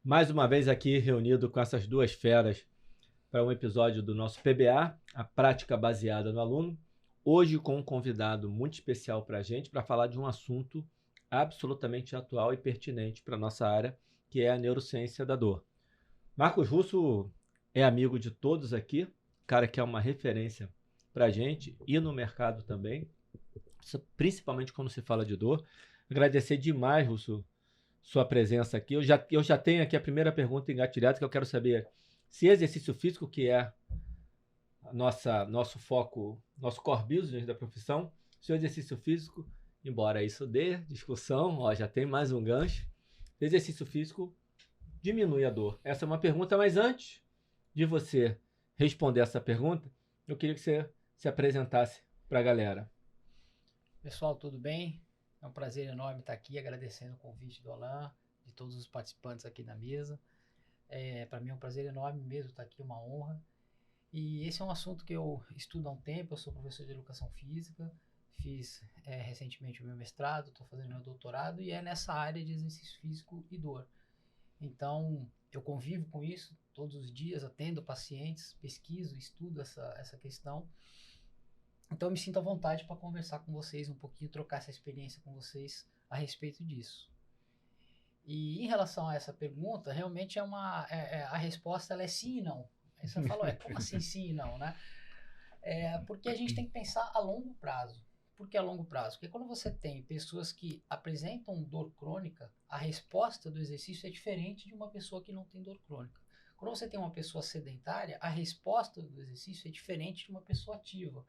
Mais uma vez aqui reunido com essas duas feras para um episódio do nosso PBA, a prática baseada no aluno. Hoje com um convidado muito especial para a gente, para falar de um assunto absolutamente atual e pertinente para a nossa área, que é a neurociência da dor. Marcos Russo é amigo de todos aqui, cara que é uma referência para a gente e no mercado também, principalmente quando se fala de dor. Agradecer demais, Russo, sua presença aqui. Eu já tenho aqui a primeira pergunta engatilhada, que eu quero saber se exercício físico, que é nosso foco, nosso core business da profissão, se o exercício físico, embora isso dê discussão, já tem mais um gancho, exercício físico diminui a dor. Essa é uma pergunta, mas antes de você responder essa pergunta, eu queria que você se apresentasse para a galera. Pessoal, tudo bem? É um prazer enorme estar aqui, agradecendo o convite do Alain, de todos os participantes aqui na mesa. Para mim é um prazer enorme mesmo estar aqui, uma honra. E esse é um assunto que eu estudo há um tempo, eu sou professor de educação física, fiz recentemente o meu mestrado, estou fazendo meu doutorado e é nessa área de exercício físico e dor. Então, eu convivo com isso todos os dias, atendo pacientes, pesquiso, estudo essa questão. Então eu me sinto à vontade para conversar com vocês um pouquinho, trocar essa experiência com vocês a respeito disso. E em relação a essa pergunta, realmente a resposta ela é sim e não. Aí você falou, como assim sim e não, né? Porque a gente tem que pensar a longo prazo. Por que a longo prazo? Porque quando você tem pessoas que apresentam dor crônica, a resposta do exercício é diferente de uma pessoa que não tem dor crônica. Quando você tem uma pessoa sedentária, a resposta do exercício é diferente de uma pessoa ativa.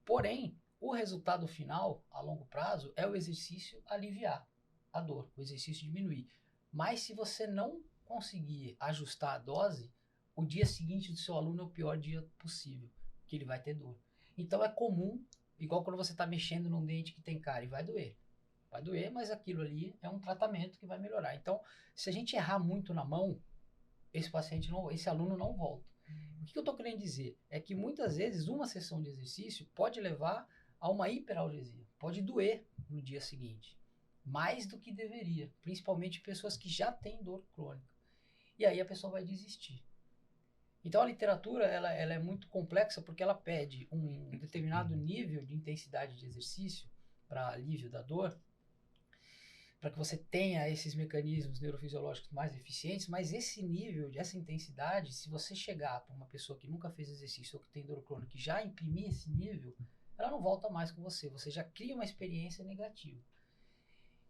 Porém, o resultado final, a longo prazo, é o exercício aliviar a dor, o exercício diminuir. Mas se você não conseguir ajustar a dose, o dia seguinte do seu aluno é o pior dia possível, que ele vai ter dor. Então é comum, igual quando você está mexendo num dente que tem cárie, vai doer. Vai doer, mas aquilo ali é um tratamento que vai melhorar. Então, se a gente errar muito na mão, esse aluno não volta. O que eu estou querendo dizer? É que muitas vezes uma sessão de exercício pode levar a uma hiperalgesia, pode doer no dia seguinte, mais do que deveria, principalmente pessoas que já têm dor crônica. E aí a pessoa vai desistir. Então a literatura ela é muito complexa porque ela pede um determinado nível de intensidade de exercício para alívio da dor, para que você tenha esses mecanismos neurofisiológicos mais eficientes, mas esse nível, essa intensidade, se você chegar para uma pessoa que nunca fez exercício ou que tem dor crônica, que já imprimir esse nível, ela não volta mais com você já cria uma experiência negativa.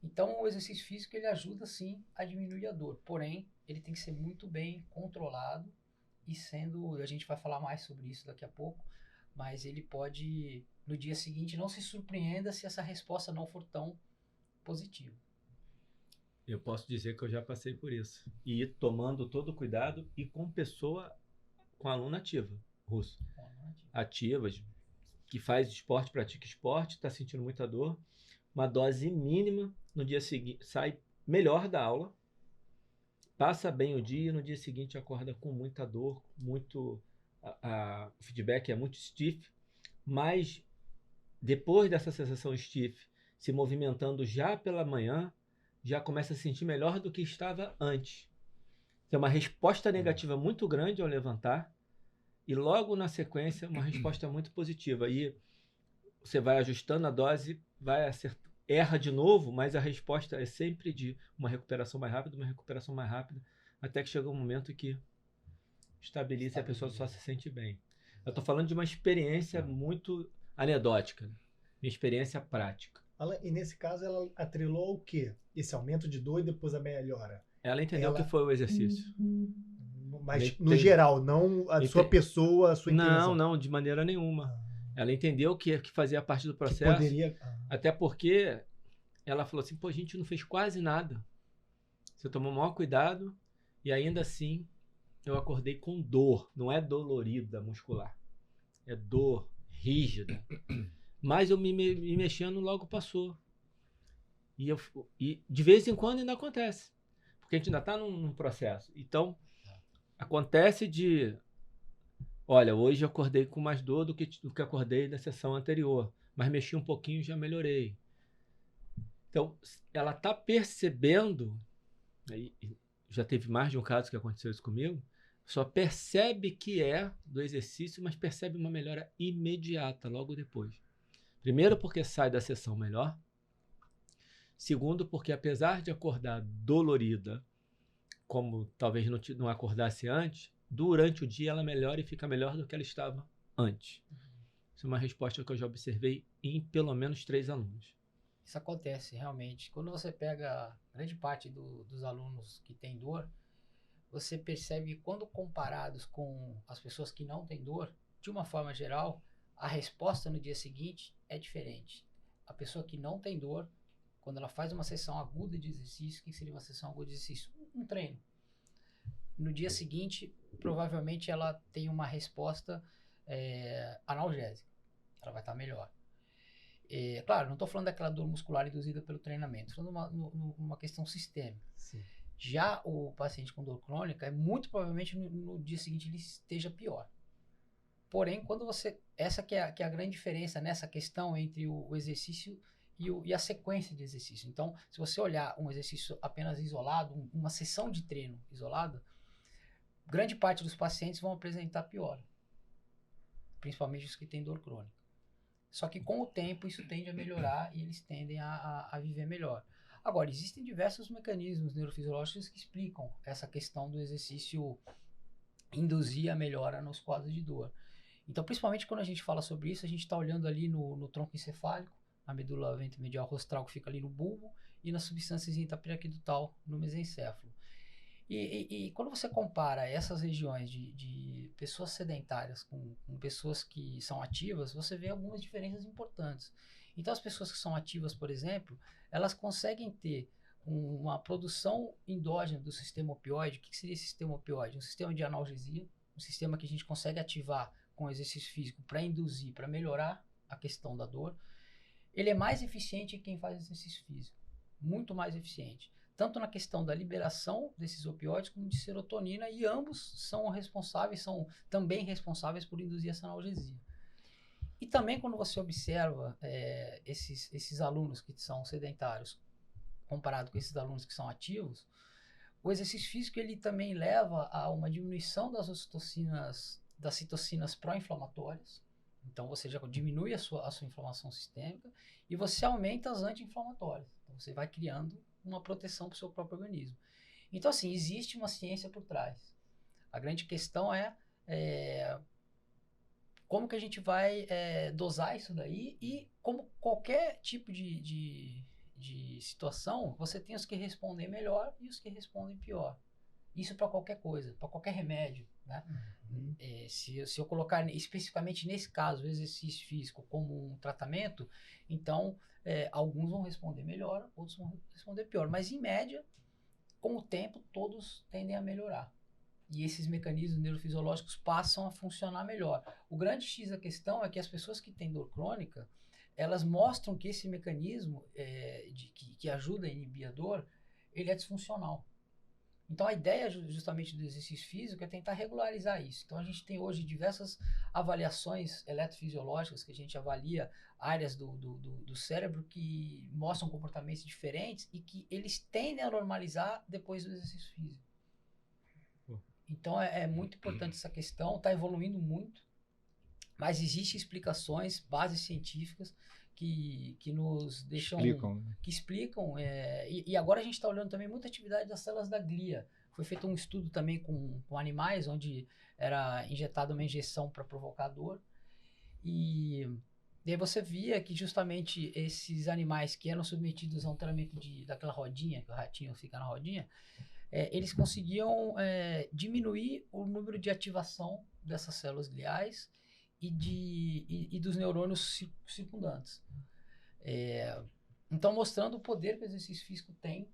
Então o exercício físico ele ajuda sim a diminuir a dor, porém ele tem que ser muito bem controlado e a gente vai falar mais sobre isso daqui a pouco, mas ele pode, no dia seguinte, não se surpreenda se essa resposta não for tão positiva. Eu posso dizer que eu já passei por isso. E tomando todo o cuidado e com aluna ativa, Russo. Ativas, que faz esporte, pratica esporte, está sentindo muita dor. Uma dose mínima, no dia seguinte, sai melhor da aula, passa bem o dia, no dia seguinte acorda com muita dor, o feedback é muito stiff, mas depois dessa sensação stiff, se movimentando já pela manhã, já começa a sentir melhor do que estava antes. Tem uma resposta negativa muito grande ao levantar e logo na sequência uma resposta muito positiva. E você vai ajustando a dose, erra de novo, mas a resposta é sempre de uma recuperação mais rápida, até que chega um momento que estabiliza e a pessoa só se sente bem. Eu estou falando de uma experiência muito anedótica, minha experiência prática. E nesse caso ela atrelou o quê? Esse aumento de dor e depois a melhora? Ela entendeu que foi o exercício. Mas no geral, não a sua pessoa, a sua intervenção? Não, de maneira nenhuma. Ela entendeu que fazia parte do processo. Até porque ela falou assim, a gente não fez quase nada. Você tomou o maior cuidado e ainda assim eu acordei com dor. Não é dolorida muscular. É dor rígida. Mas eu me mexendo logo passou. E de vez em quando ainda acontece. Porque a gente ainda está num processo. Então, acontece olha, hoje eu acordei com mais dor do que acordei da sessão anterior. Mas mexi um pouquinho e já melhorei. Então, ela está percebendo, já teve mais de um caso que aconteceu isso comigo, só percebe que é do exercício, mas percebe uma melhora imediata logo depois. Primeiro, porque sai da sessão melhor. Segundo, porque apesar de acordar dolorida, como talvez não acordasse antes, durante o dia ela melhora e fica melhor do que ela estava antes. Isso é uma resposta que eu já observei em pelo menos 3 alunos. Isso acontece realmente. Quando você pega grande parte dos alunos que têm dor, você percebe que quando comparados com as pessoas que não têm dor, de uma forma geral, a resposta no dia seguinte é diferente. A pessoa que não tem dor, quando ela faz uma sessão aguda de exercício, o que seria uma sessão aguda de exercício? Um treino. No dia seguinte, provavelmente ela tem uma resposta analgésica. Ela vai estar melhor. Claro, não estou falando daquela dor muscular induzida pelo treinamento, estou falando numa questão sistêmica. Sim. Já o paciente com dor crônica, muito provavelmente no dia seguinte ele esteja pior. Porém, quando você... Essa que é a grande diferença nessa questão entre o exercício e a sequência de exercício. Então, se você olhar um exercício apenas isolado, uma sessão de treino isolada, grande parte dos pacientes vão apresentar piora. Principalmente os que têm dor crônica. Só que com o tempo isso tende a melhorar e eles tendem a viver melhor. Agora, existem diversos mecanismos neurofisiológicos que explicam essa questão do exercício induzir a melhora nos quadros de dor. Então, principalmente quando a gente fala sobre isso, a gente está olhando ali no tronco encefálico, na medula ventromedial rostral que fica ali no bulbo e na substância intapiraquidutal no mesencéfalo. E quando você compara essas regiões de pessoas sedentárias com pessoas que são ativas, você vê algumas diferenças importantes. Então, as pessoas que são ativas, por exemplo, elas conseguem ter uma produção endógena do sistema opioide. O que seria esse sistema opioide? Um sistema de analgesia, um sistema que a gente consegue ativar com exercício físico para induzir, para melhorar a questão da dor. Ele é mais eficiente em quem faz exercício físico, muito mais eficiente. Tanto na questão da liberação desses opioides como de serotonina, e ambos são também responsáveis por induzir essa analgesia. E também quando você observa esses alunos que são sedentários, comparado com esses alunos que são ativos, o exercício físico ele também leva a uma diminuição das citocinas pró-inflamatórias. Então você já diminui a sua inflamação sistêmica e você aumenta as anti-inflamatórias. Então você vai criando uma proteção para o seu próprio organismo. Então, assim, existe uma ciência por trás. A grande questão é como que a gente vai dosar isso daí, e como qualquer tipo de situação, você tem os que respondem melhor e os que respondem pior. Isso para qualquer coisa, para qualquer remédio, né? Uhum. Se eu colocar especificamente nesse caso o exercício físico como um tratamento, então alguns vão responder melhor, outros vão responder pior. Mas em média, com o tempo, todos tendem a melhorar. E esses mecanismos neurofisiológicos passam a funcionar melhor. O grande X da questão é que as pessoas que têm dor crônica, elas mostram que esse mecanismo que ajuda a inibir a dor, ele é disfuncional. Então a ideia justamente do exercício físico é tentar regularizar isso. Então a gente tem hoje diversas avaliações eletrofisiológicas que a gente avalia áreas do cérebro que mostram comportamentos diferentes e que eles tendem a normalizar depois do exercício físico. Então é muito importante essa questão, está evoluindo muito, mas existem explicações, bases científicas que nos deixam... Que explicam. E agora a gente está olhando também muita atividade das células da glia. Foi feito um estudo também com animais, onde era injetada uma injeção para provocar dor. E aí você via que justamente esses animais que eram submetidos a um treinamento daquela rodinha, que o ratinho fica na rodinha, eles conseguiam diminuir o número de ativação dessas células gliais e dos neurônios circundantes. Então, mostrando o poder que o exercício físico tem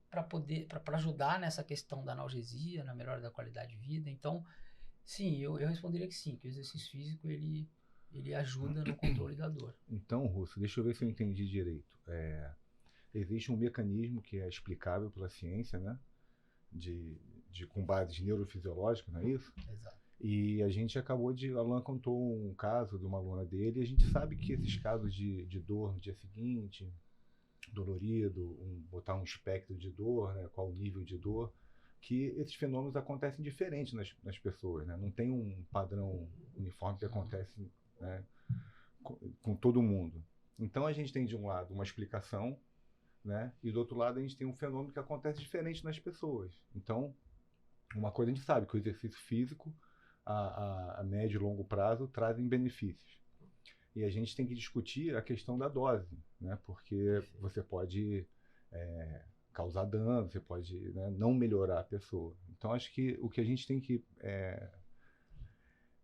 para ajudar nessa questão da analgesia, na melhora da qualidade de vida. Então, sim, eu responderia que sim, que o exercício físico ele ajuda no controle da dor. Então, Russo, deixa eu ver se eu entendi direito. Existe um mecanismo que é explicável pela ciência, né? Com bases neurofisiológicas, não é isso? Exato. E a gente o Alan contou um caso de uma aluna dele, e a gente sabe que esses casos de dor no dia seguinte, dolorido, botar um espectro de dor, né, qual o nível de dor, que esses fenômenos acontecem diferente nas pessoas, né? Não tem um padrão uniforme que acontece, né, com todo mundo. Então a gente tem de um lado uma explicação, né, e do outro lado a gente tem um fenômeno que acontece diferente nas pessoas. Então, uma coisa a gente sabe, que o exercício físico a médio e longo prazo trazem benefícios. E a gente tem que discutir a questão da dose, né, porque você pode causar dano, você pode, né, não melhorar a pessoa. Então acho que o que a gente tem que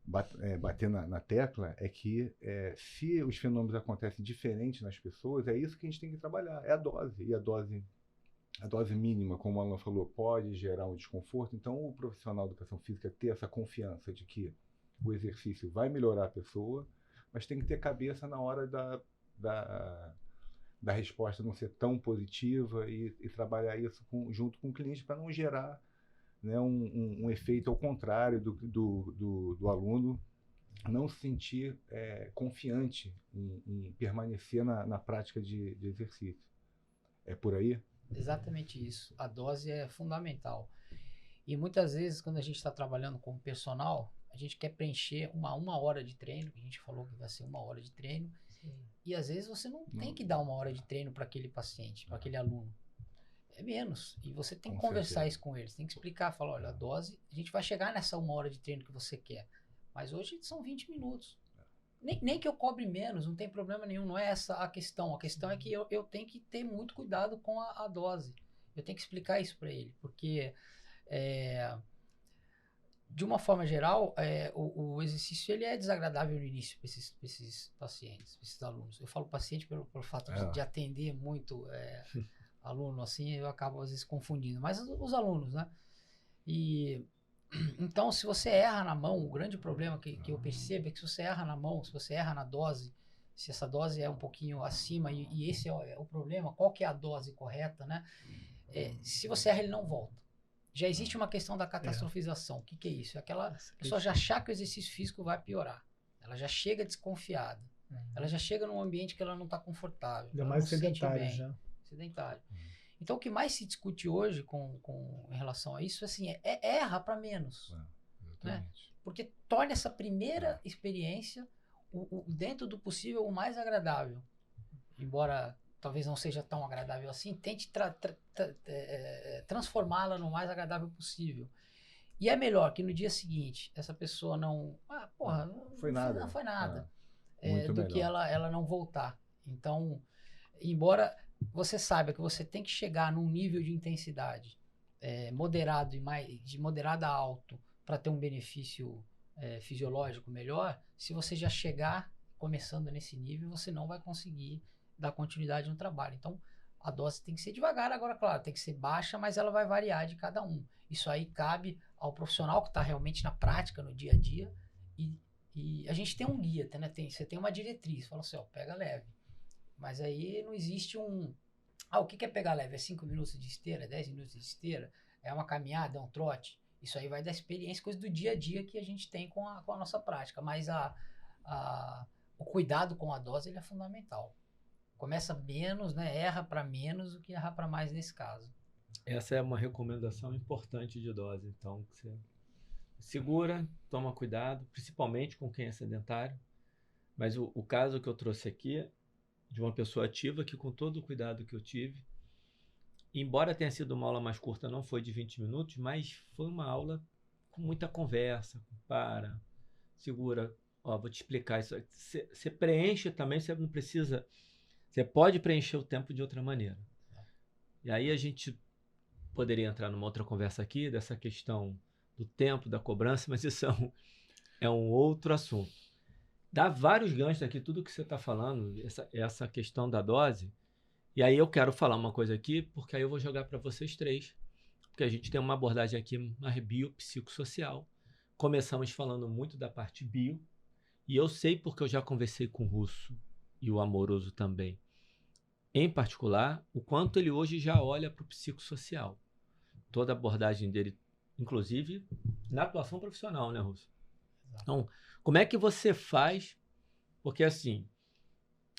bater na tecla é que se os fenômenos acontecem diferente nas pessoas, é isso que a gente tem que trabalhar, é a dose. E a dose mínima, como o Alan falou, pode gerar um desconforto. Então o profissional da educação física ter essa confiança de que o exercício vai melhorar a pessoa, mas tem que ter cabeça na hora da resposta não ser tão positiva e trabalhar isso junto com o cliente para não gerar, né, um efeito ao contrário do aluno não se sentir confiante em permanecer na prática de exercício. É por aí? Exatamente isso. A dose é fundamental. E muitas vezes, quando a gente está trabalhando com personal, a gente quer preencher uma hora de treino, que a gente falou que vai ser 1 hora de treino, e às vezes você não tem que dar 1 hora de treino para aquele paciente, para aquele aluno. É menos. E você tem que conversar isso com eles, tem que explicar, falar, olha, a dose, a gente vai chegar nessa 1 hora de treino que você quer, mas hoje são 20 minutos. Nem que eu cobre menos, não tem problema nenhum, não é essa a questão. A questão é que eu tenho que ter muito cuidado com a dose. Eu tenho que explicar isso para ele, porque de uma forma geral, o exercício ele é desagradável no início para esses pacientes, para esses alunos. Eu falo paciente pelo fato de atender muito aluno, assim, eu acabo às vezes confundindo. Mas os alunos, né? Então, se você erra na mão, o grande problema que eu percebo é que se você erra na mão, se você erra na dose, se essa dose é um pouquinho acima, e esse é o problema, qual que é a dose correta, né? Se você erra, ele não volta. Já existe uma questão da catastrofização. O que é isso? É aquela pessoa já achar que o exercício físico vai piorar. Ela já chega desconfiada. Ela já chega num ambiente que ela não está confortável. Ainda mais sedentário já. Sedentário. Então, o que mais se discute hoje em relação a isso, assim, erra para menos. Né? Porque torna essa primeira experiência, dentro do possível, o mais agradável. Embora talvez não seja tão agradável assim, tente transformá-la no mais agradável possível. E é melhor que no dia seguinte, essa pessoa não foi nada. Do que ela não voltar. Então, embora você saiba que você tem que chegar num nível de intensidade moderado de moderado a alto para ter um benefício fisiológico melhor, se você já chegar começando nesse nível, você não vai conseguir dar continuidade no trabalho. Então, a dose tem que ser devagar, agora, claro, tem que ser baixa, mas ela vai variar de cada um. Isso aí cabe ao profissional que está realmente na prática, no dia a dia, e a gente tem um guia, né? Você tem uma diretriz, fala assim, pega leve. Mas aí não existe o que é pegar leve? É 5 minutos de esteira, é 10 minutos de esteira, é uma caminhada, é um trote? Isso aí vai da experiência, coisa do dia a dia que a gente tem com a nossa prática. Mas o cuidado com a dose ele é fundamental. Começa menos, né? Erra para menos do que errar para mais nesse caso. Essa é uma recomendação importante de dose. Então, você segura, toma cuidado, principalmente com quem é sedentário. Mas o caso que eu trouxe aqui de uma pessoa ativa que, com todo o cuidado que eu tive, embora tenha sido uma aula mais curta, não foi de 20 minutos, mas foi uma aula com muita conversa, segura, vou te explicar isso. Você preenche também, você não precisa, você pode preencher o tempo de outra maneira. E aí a gente poderia entrar numa outra conversa aqui, dessa questão do tempo, da cobrança, mas isso é um outro assunto. Dá vários ganchos aqui, tudo que você está falando, essa questão da dose. E aí eu quero falar uma coisa aqui, porque aí eu vou jogar para vocês três. Porque a gente tem uma abordagem aqui mais biopsicossocial. Começamos falando muito da parte bio. E eu sei porque eu já conversei com o Russo e o Amoroso também. Em particular, o quanto ele hoje já olha para o psicossocial. Toda a abordagem dele, inclusive na atuação profissional, né, Russo? Então, como é que você faz? Porque assim,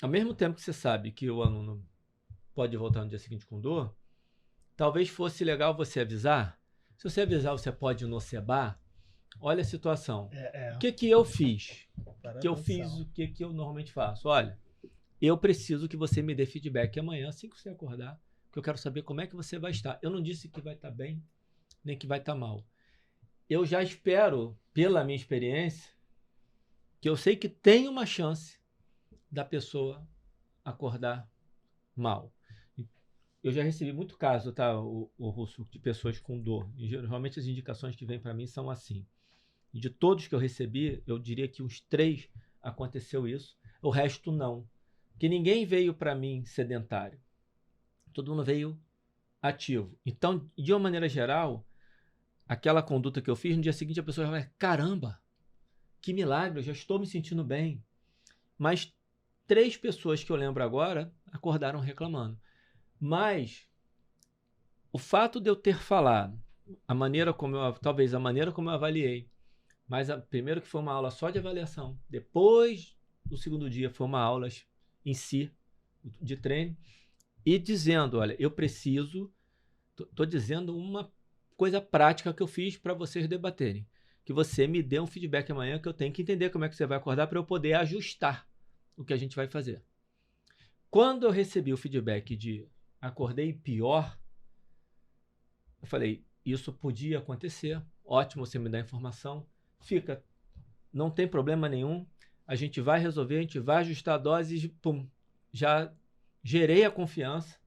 ao mesmo tempo que você sabe que o aluno pode voltar no dia seguinte com dor, talvez fosse legal você avisar, Se você avisar, você pode nocebar. Olha a situação. É. O que que eu fiz? Para Que eu atenção. fiz o que que eu normalmente faço. Olha, eu preciso que você me dê feedback amanhã, assim que você acordar, que eu quero saber como é que você vai estar. Eu não disse que vai estar bem, nem que vai estar mal. Eu já espero, pela minha experiência, que eu sei que tem uma chance da pessoa acordar mal. Eu já recebi muito caso, tá, o Russo, de pessoas com dor. E, geralmente as indicações que vêm para mim são assim. E de todos que eu recebi, eu diria que uns 3 aconteceu isso, o resto não. Porque ninguém veio para mim sedentário. Todo mundo veio ativo. Então, de uma maneira geral, aquela conduta que eu fiz, no dia seguinte a pessoa já vai, caramba, que milagre, eu já estou me sentindo bem. Mas 3 pessoas que eu lembro agora acordaram reclamando. Mas o fato de eu ter falado, talvez a maneira como eu avaliei, mas primeiro que foi uma aula só de avaliação, depois do segundo dia foi uma aula em si, de treino, e dizendo, olha, eu preciso, estou dizendo uma coisa prática que eu fiz para vocês debaterem, que você me dê um feedback amanhã que eu tenho que entender como é que você vai acordar para eu poder ajustar o que a gente vai fazer. Quando eu recebi o feedback de acordei pior, eu falei, isso podia acontecer, ótimo você me dar informação, não tem problema nenhum, a gente vai resolver, a gente vai ajustar a dose, pum, já gerei a confiança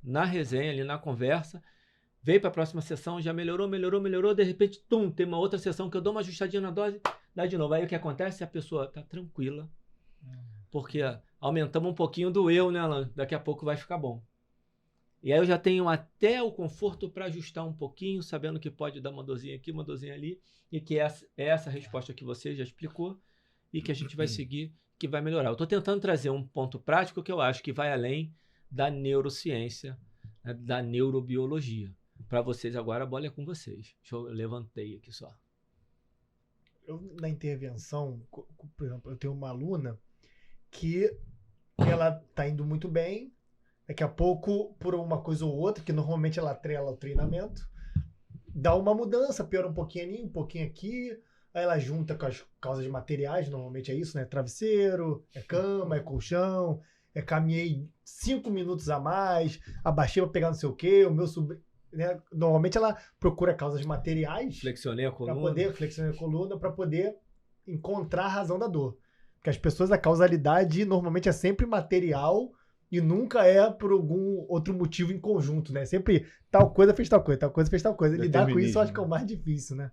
na resenha, ali na conversa, veio para a próxima sessão, já melhorou, de repente, tem uma outra sessão que eu dou uma ajustadinha na dose, dá de novo. Aí o que acontece? A pessoa está tranquila, porque aumentamos um pouquinho do eu, né, Alan? Daqui a pouco vai ficar bom. E aí eu já tenho até o conforto para ajustar um pouquinho, sabendo que pode dar uma dorzinha aqui, uma dorzinha ali, e que é essa resposta que você já explicou e que a gente vai seguir, que vai melhorar. Eu estou tentando trazer um ponto prático que eu acho que vai além da neurociência, né, da neurobiologia. Para vocês agora, a bola é com vocês. Eu levantei aqui só. Na intervenção, por exemplo, eu tenho uma aluna que ela tá indo muito bem, daqui a pouco, por uma coisa ou outra, que normalmente ela atrela o treinamento, dá uma mudança, piora um pouquinho ali, um pouquinho aqui, aí ela junta com as causas de materiais, normalmente é isso, né? Travesseiro, é cama, é colchão, caminhei 5 minutos a mais, abaixei pra pegar não sei o quê, o meu sobrinho... Né? Normalmente ela procura causas materiais, flexionei a coluna, flexionei a coluna para poder encontrar a razão da dor. Porque as pessoas, a causalidade normalmente é sempre material e nunca é por algum outro motivo em conjunto, né? Sempre tal coisa fez tal coisa, tal coisa fez tal coisa. Lidar com isso eu acho que é o mais difícil, né?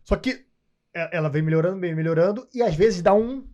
Só que ela vem melhorando e às vezes dá um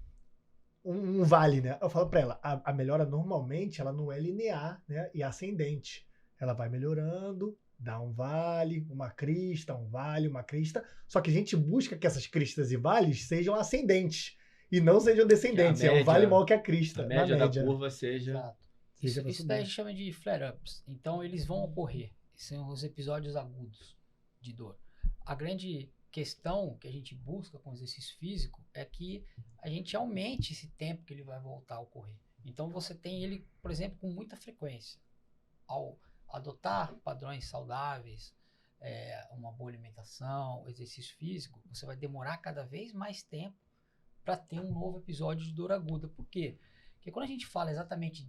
vale, né? Eu falo para ela, a melhora normalmente ela não é linear, né? E ascendente. Ela vai melhorando, dá um vale, uma crista, um vale, uma crista. Só que a gente busca que essas cristas e vales sejam ascendentes e não sejam descendentes. Média, é um vale maior que a crista. A média da curva seja... Exato. Isso daí a gente chama de flare-ups. Então, eles vão ocorrer. São os episódios agudos de dor. A grande questão que a gente busca com o exercício físico é que a gente aumente esse tempo que ele vai voltar a ocorrer. Então, você tem ele, por exemplo, com muita frequência. Ao adotar padrões saudáveis, uma boa alimentação, exercício físico, você vai demorar cada vez mais tempo para ter um novo episódio de dor aguda. Por quê? Porque quando a gente fala exatamente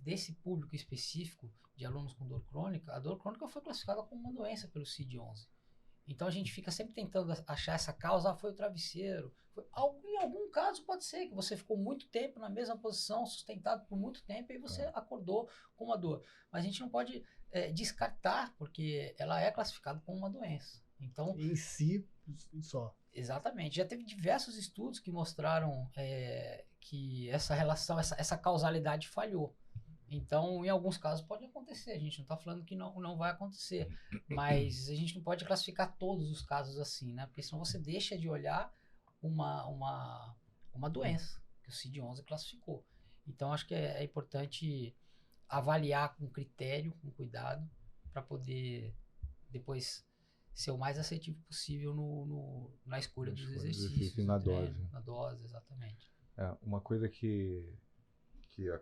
desse público específico de alunos com dor crônica, a dor crônica foi classificada como uma doença pelo CID-11. Então a gente fica sempre tentando achar essa causa, foi o travesseiro. Em algum caso pode ser que você ficou muito tempo na mesma posição, sustentado por muito tempo, e você acordou com uma dor. Mas a gente não pode descartar, porque ela é classificada como uma doença. Então, em si, só. Exatamente. Já teve diversos estudos que mostraram que essa relação, essa causalidade falhou. Então, em alguns casos pode acontecer. A gente não está falando que não vai acontecer. Mas a gente não pode classificar todos os casos assim, né? Porque senão você deixa de olhar uma doença que o CID-11 classificou. Então, acho que é importante avaliar com critério, com cuidado, para poder depois ser o mais assertivo possível na escolha dos exercícios. E na dose. Na dose, exatamente. Uma coisa que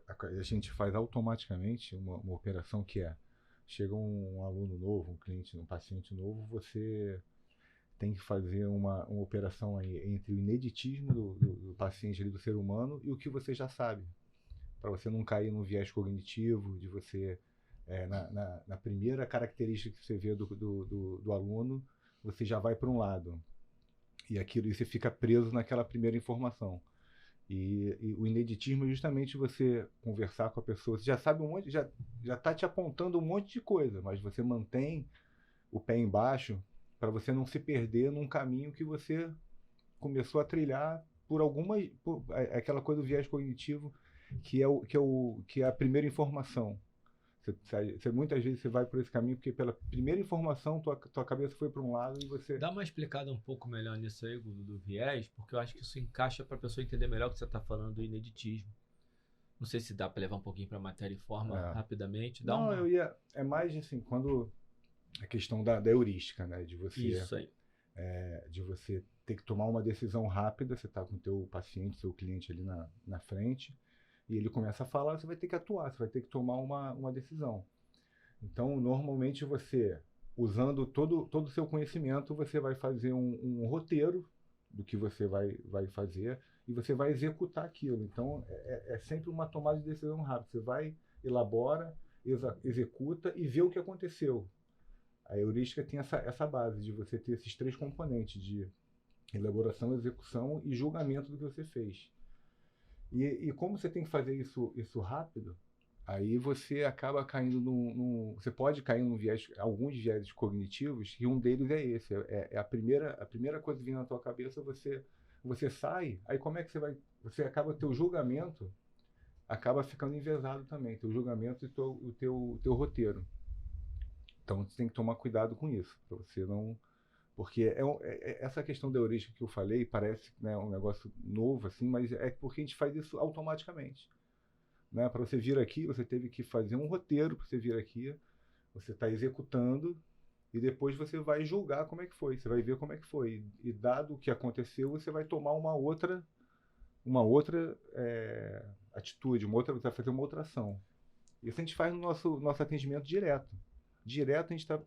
a gente faz automaticamente, uma operação que chega um aluno novo, um cliente, um paciente novo, você tem que fazer uma operação aí entre o ineditismo do paciente, ali, do ser humano, e o que você já sabe, para você não cair num viés cognitivo, de você, na primeira característica que você vê do aluno, você já vai para um lado, e você fica preso naquela primeira informação. E o ineditismo é justamente você conversar com a pessoa, você já sabe um monte, já está te apontando um monte de coisa, mas você mantém o pé embaixo, para você não se perder num caminho que você começou a trilhar por aquela coisa do viés cognitivo, que é a primeira informação. Muitas vezes você vai por esse caminho porque pela primeira informação tua cabeça foi para um lado e você... Dá uma explicada um pouco melhor nisso aí, do viés, porque eu acho que isso encaixa para a pessoa entender melhor o que você está falando do ineditismo. Não sei se dá para levar um pouquinho para matéria e forma rapidamente. É mais assim, quando a questão da heurística, né? De você, isso aí. De você ter que tomar uma decisão rápida, você está com o teu paciente, seu cliente ali na frente, e ele começa a falar, você vai ter que atuar, você vai ter que tomar uma decisão. Então, normalmente você, usando todo o seu conhecimento, você vai fazer um roteiro do que você vai fazer e você vai executar aquilo. Então, é sempre uma tomada de decisão rápida. Você vai, elabora, executa e vê o que aconteceu. A heurística tem essa base de você ter esses 3 componentes de elaboração, execução e julgamento do que você fez. E como você tem que fazer isso rápido, aí você acaba caindo você pode cair num viés, alguns viéses cognitivos, e um deles é esse. A primeira coisa que vem na tua cabeça, você sai, aí como é que você acaba, teu julgamento acaba ficando enviesado também, teu julgamento e o teu roteiro. Então você tem que tomar cuidado com isso, para você não... Porque essa questão da heurística que eu falei parece, né, um negócio novo, assim, mas é porque a gente faz isso automaticamente. Né? Para você vir aqui, você teve que fazer um roteiro para você vir aqui, você está executando e depois você vai julgar como é que foi, você vai ver como é que foi. E dado o que aconteceu, você vai tomar uma outra atitude, você vai fazer uma outra ação. Isso a gente faz no nosso atendimento direto. Direto a gente está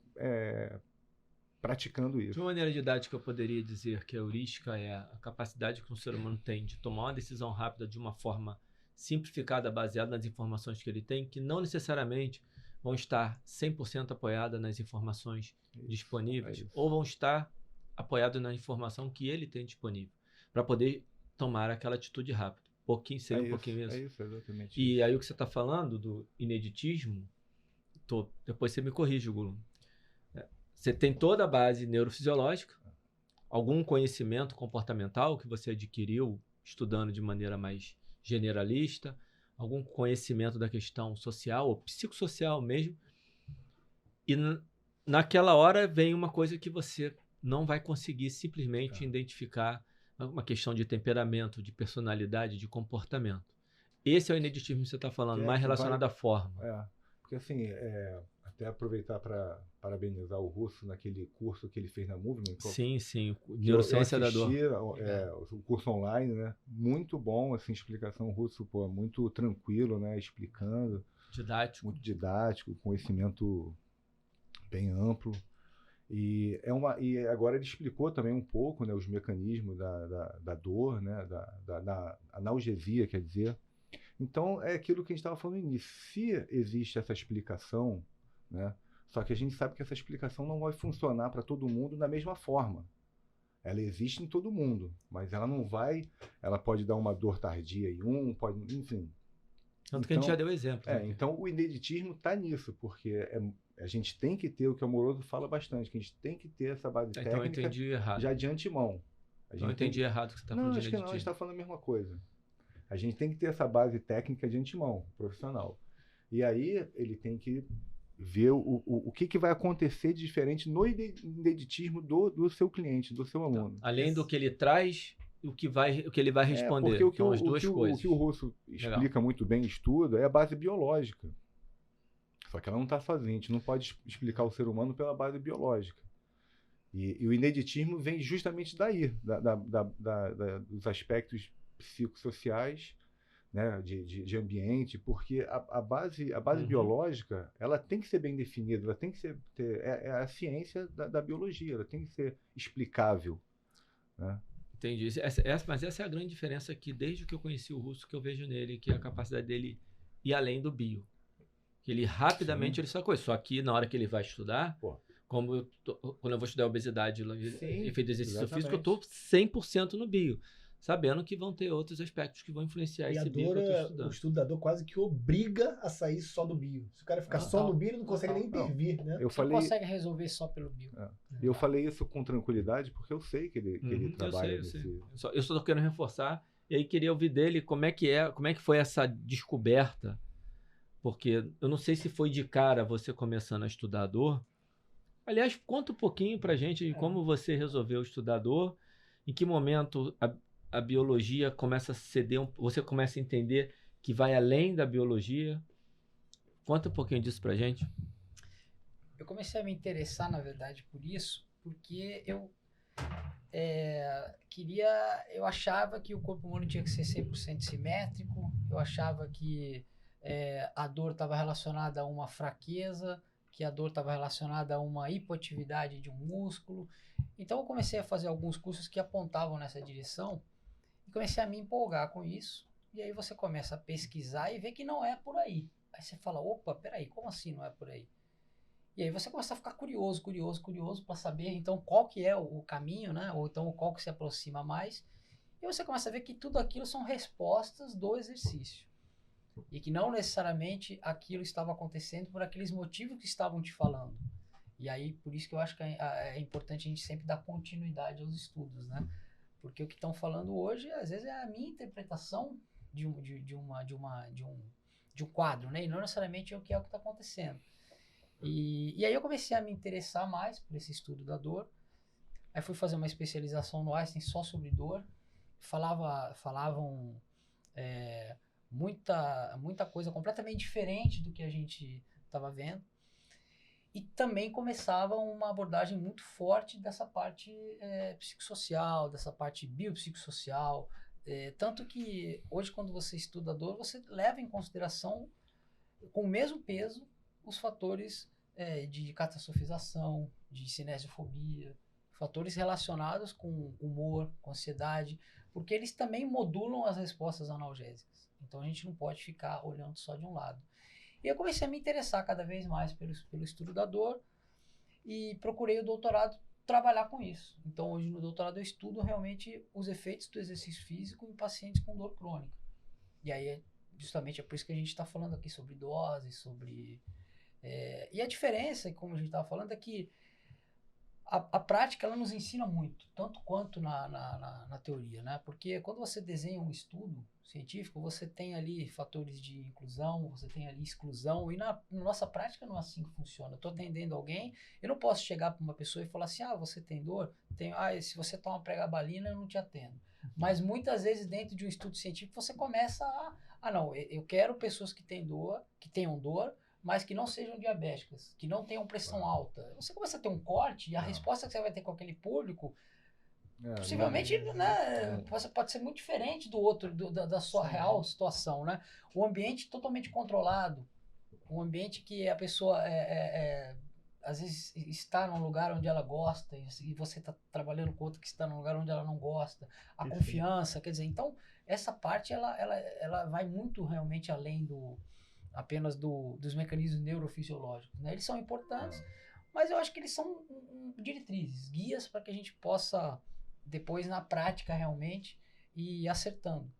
praticando isso. De uma maneira didática, eu poderia dizer que a heurística é a capacidade que um ser humano tem de tomar uma decisão rápida de uma forma simplificada, baseada nas informações que ele tem, que não necessariamente vão estar 100% apoiadas nas informações disponíveis, ou vão estar apoiadas na informação que ele tem disponível, para poder tomar aquela atitude rápida. Pouquinho seria um pouquinho mesmo. É isso, exatamente. E aí o que você está falando do ineditismo, depois você me corrige, Gulo. Você tem toda a base neurofisiológica, algum conhecimento comportamental que você adquiriu estudando de maneira mais generalista, algum conhecimento da questão social ou psicossocial mesmo, e naquela hora vem uma coisa que você não vai conseguir simplesmente identificar, uma questão de temperamento, de personalidade, de comportamento. Esse é o ineditismo que você está falando, mais relacionado à forma. Porque assim, até aproveitar para parabenizar o Russo naquele curso que ele fez na Movement. Sim, Neurociência da Dor. O curso online, né? Muito bom, assim, explicação Russo, muito tranquilo, né? Explicando. Didático. Muito didático, conhecimento bem amplo. E agora ele explicou também um pouco, né, os mecanismos da dor, né? Da analgesia, quer dizer. Então, é aquilo que a gente estava falando no início. Se existe essa explicação, né? Só que a gente sabe que essa explicação não vai funcionar para todo mundo da mesma forma. Ela existe em todo mundo, mas ela não vai... Ela pode dar uma dor tardia em pode... Enfim. Tanto que a gente já deu exemplo. Então, o ineditismo está nisso, porque a gente tem que ter, o que o Amoroso fala bastante, que a gente tem que ter essa base técnica eu entendi errado. Já de antemão. Eu entendi errado o que você está falando. Não, acho que não, a gente está falando a mesma coisa. A gente tem que ter essa base técnica de antemão, profissional. E aí ele tem que ver o que vai acontecer de diferente no ineditismo do seu cliente, do seu aluno. Além do que ele traz, o que ele vai responder. Porque são as duas coisas. O que o Russo explica muito bem em estudo é a base biológica. Só que ela não está sozinha. A gente não pode explicar o ser humano pela base biológica. E o ineditismo vem justamente daí, dos aspectos psicossociais, né, de ambiente, porque a base Uhum. biológica, ela tem que ser bem definida, ela tem que ser, é a ciência da biologia, ela tem que ser explicável, né? Entendi. Mas essa é a grande diferença que, desde que eu conheci o Russo, que eu vejo nele, que é a capacidade dele ir além do bio. Que ele rapidamente Sim. ele sacou isso. Só que na hora que ele vai estudar, Pô. quando eu vou estudar obesidade Sim, e feito exercício exatamente. físico, eu estou 100% no bio. Sabendo que vão ter outros aspectos que vão influenciar E a esse bio dor, que eu estou o estudando. estudo da dor quase que obriga a sair só do bio. Se o cara ficar só no bio, ele não consegue nem Não. intervir, né? Eu Você falei, não consegue resolver só pelo bio. eu falei isso com tranquilidade porque eu sei que ele Eu trabalha sei. nesse... Eu só tô querendo reforçar. E aí queria ouvir dele como é que foi essa descoberta. Porque eu não sei se foi de cara você começando a estudar a dor. Aliás, conta um pouquinho pra gente de como você resolveu estudar a dor, em que momento a biologia começa a ceder, você começa a entender que vai além da biologia. Conta um pouquinho disso pra gente. Eu comecei a me interessar, na verdade, por isso, porque eu achava que o corpo humano tinha que ser 100% simétrico, eu achava que a dor estava relacionada a uma fraqueza, que a dor estava relacionada a uma hipoatividade de um músculo. Então eu comecei a fazer alguns cursos que apontavam nessa direção e comecei a me empolgar com isso. E aí você começa a pesquisar e vê que não é por aí. Aí você fala, opa, peraí, como assim não é por aí? E aí você começa a ficar curioso para saber então qual que é o caminho, né? Ou então qual que se aproxima mais. E você começa a ver que tudo aquilo são respostas do exercício. E que não necessariamente aquilo estava acontecendo por aqueles motivos que estavam te falando. E aí, por isso que eu acho que é importante a gente sempre dar continuidade aos estudos, né? Porque o que estão falando hoje, às vezes, é a minha interpretação de um quadro, né? E não necessariamente o que está acontecendo. E aí eu comecei a me interessar mais por esse estudo da dor. Aí fui fazer uma especialização no Einstein só sobre dor. Falavam muita coisa completamente diferente do que a gente estava vendo. E também começava uma abordagem muito forte dessa parte psicossocial, dessa parte biopsicossocial. Tanto que hoje, quando você estuda a dor, você leva em consideração, com o mesmo peso, os fatores de catastrofização, de cinesiofobia, fatores relacionados com humor, com ansiedade, porque eles também modulam as respostas analgésicas. Então a gente não pode ficar olhando só de um lado. E eu comecei a me interessar cada vez mais pelo estudo da dor e procurei o doutorado trabalhar com isso. Então hoje no doutorado eu estudo realmente os efeitos do exercício físico em pacientes com dor crônica. E aí justamente é por isso que a gente está falando aqui sobre dose, sobre... e a diferença, como a gente estava falando, é que a prática ela nos ensina muito, tanto quanto na teoria, né? Porque quando você desenha um estudo científico, você tem ali fatores de inclusão, você tem ali exclusão, e na nossa prática não é assim que funciona. Eu estou atendendo alguém, eu não posso chegar para uma pessoa e falar assim, você tem dor? Se você toma pregabalina, eu não te atendo. Mas muitas vezes dentro de um estudo científico você começa não, eu quero pessoas que tenham dor, mas que não sejam diabéticas, que não tenham pressão alta. Você começa a ter um corte e a resposta que você vai ter com aquele público possivelmente pode ser muito diferente do outro, da sua real situação, né? O ambiente totalmente controlado, um ambiente que a pessoa às vezes está num lugar onde ela gosta e você está trabalhando com outro que está num lugar onde ela não gosta, a confiança, quer dizer, então essa parte ela vai muito realmente além apenas dos mecanismos neurofisiológicos, né? Eles são importantes, mas eu acho que eles são diretrizes, guias para que a gente possa depois na prática realmente ir acertando.